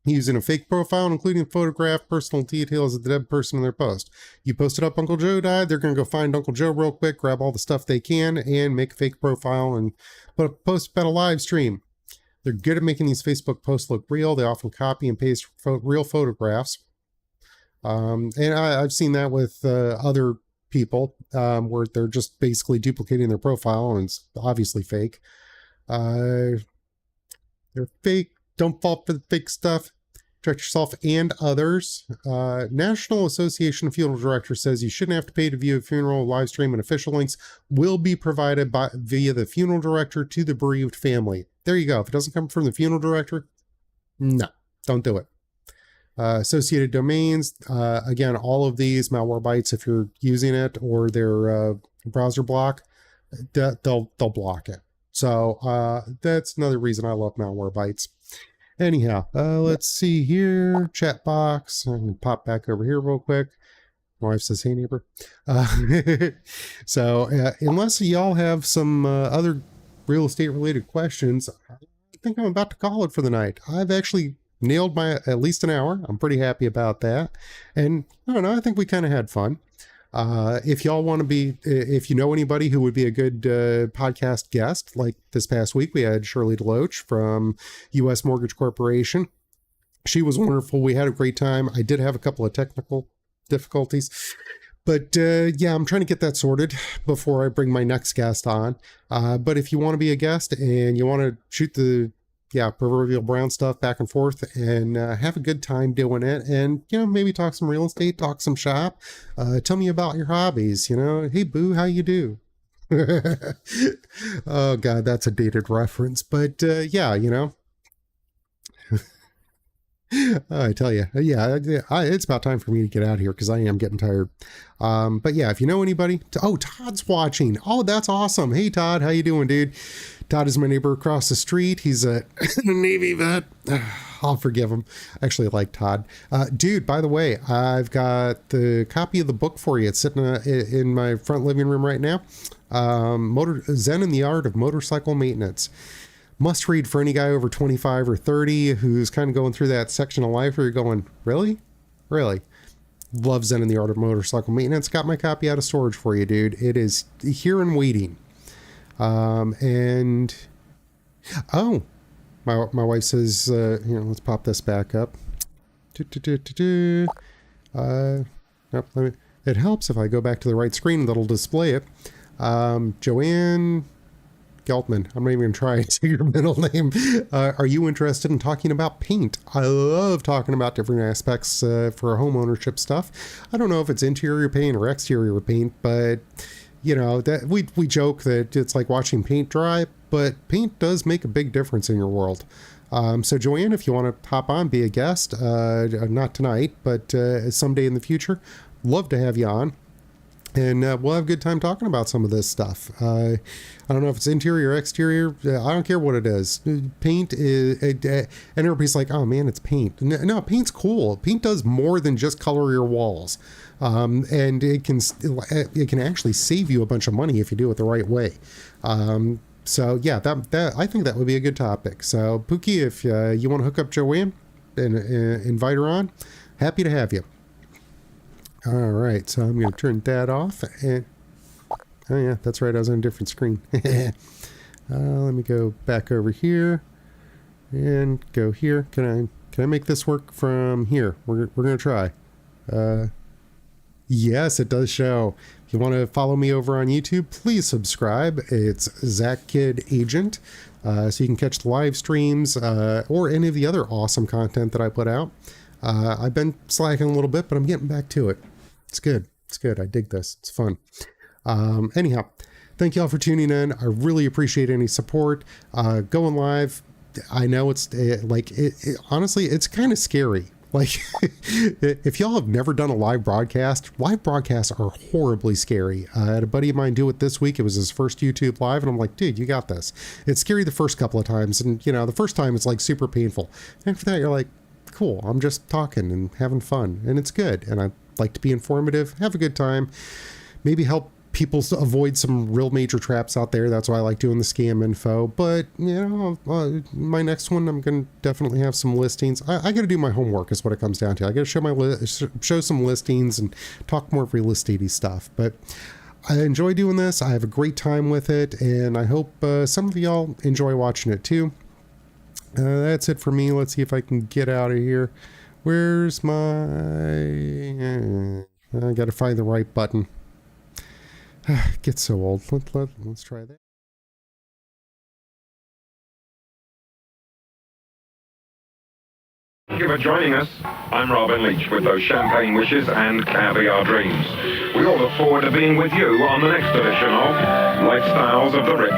Using a fake profile, including photograph, personal details of the dead person in their post. You posted up Uncle Joe died, they're going to go find Uncle Joe real quick, grab all the stuff they can, and make a fake profile and post about a live stream. They're good at making these Facebook posts look real. They often copy and paste real photographs. And I've seen that with other people where they're just basically duplicating their profile, and it's obviously fake. They're fake. Don't fall for the fake stuff. Protect yourself and others. National Association of Funeral Directors says you shouldn't have to pay to view a funeral live stream, and official links will be provided via the funeral director to the bereaved family. There you go. If it doesn't come from the funeral director, no, don't do it. Associated domains, again, all of these Malwarebytes, if you're using it or their browser block, they'll block it. So that's another reason I love Malwarebytes. Anyhow, let's see here. Chat box. I'm going to pop back over here real quick. My wife says, hey, neighbor. So unless y'all have some other real estate related questions, I think I'm about to call it for the night. I've actually nailed my at least an hour. I'm pretty happy about that. And I don't know, I think we kind of had fun. If y'all want to be, if you know anybody who would be a good podcast guest, like this past week, we had Shirley DeLoach from U.S. Mortgage Corporation. She was wonderful. We had a great time. I did have a couple of technical difficulties, but yeah, I'm trying to get that sorted before I bring my next guest on. But if you want to be a guest and you want to shoot the yeah, proverbial brown stuff back and forth, and have a good time doing it. And, maybe talk some real estate, talk some shop. Tell me about your hobbies, Hey, boo, how you do? Oh, God, that's a dated reference. But, yeah, I tell you, yeah, it's about time for me to get out of here because I am getting tired. But yeah, if you know anybody, Todd's watching. Oh, that's awesome. Hey, Todd, how you doing, dude? Todd is my neighbor across the street. He's a Navy vet. I'll forgive him. I actually like Todd. Dude, by the way, I've got the copy of the book for you. It's sitting in my front living room right now. Zen and the Art of Motorcycle Maintenance. Must read for any guy over 25 or 30 who's kind of going through that section of life where you're going, really? Love Zen and the Art of Motorcycle Maintenance. Got my copy out of storage for you, dude. It is here and waiting. And my wife says, let's pop this back up. It helps if I go back to the right screen. That'll display it. Joanne Geltman, I'm not even going to try and say your middle name. Are you interested in talking about paint? I love talking about different aspects for home ownership stuff. I don't know if it's interior paint or exterior paint, but that we joke that it's like watching paint dry, but paint does make a big difference in your world. So Joanne, if you want to hop on, be a guest, not tonight, but someday in the future, love to have you on. And we'll have a good time talking about some of this stuff. I don't know if it's interior or exterior. I don't care what it is. Paint is, and everybody's like, oh man, it's paint. No, paint's cool. Paint does more than just color your walls. And it can actually save you a bunch of money if you do it the right way. So yeah, that I think that would be a good topic. So Pookie, if you want to hook up Joanne and invite her on, happy to have you. All right, so I'm going to turn that off. And oh yeah, that's right. I was on a different screen. Let me go back over here and go here. Can I make this work from here? We're going to try. Yes, it does show. If you want to follow me over on YouTube, please subscribe. It's Zach Kidd Agent. So you can catch the live streams or any of the other awesome content that I put out. I've been slacking a little bit, but I'm getting back to it. It's good. It's good. I dig this. It's fun. Anyhow, thank you all for tuning in. I really appreciate any support. Going live, I know it's honestly, it's kind of scary. Like, if y'all have never done a live broadcasts are horribly scary. I had a buddy of mine do it this week. It was his first YouTube live, and I'm like, dude, you got this. It's scary the first couple of times, and the first time it's like super painful. After that, you're like, cool, I'm just talking and having fun, and it's good. And I like to be informative, have a good time, maybe help people avoid some real major traps out there. That's why I like doing the scam info. But my next one, I'm gonna definitely have some listings. I gotta do my homework is what it comes down to. I gotta show some listings and talk more real estate-y stuff. But I enjoy doing this. I have a great time with it, and I hope some of y'all enjoy watching it too. That's it for me. Let's see if I can get out of here. Where's my... I gotta find the right button. Gets so old. Let's try that. Thank you for joining us. I'm Robin Leach with those champagne wishes and caviar dreams. We all look forward to being with you on the next edition of Lifestyles of the Rich.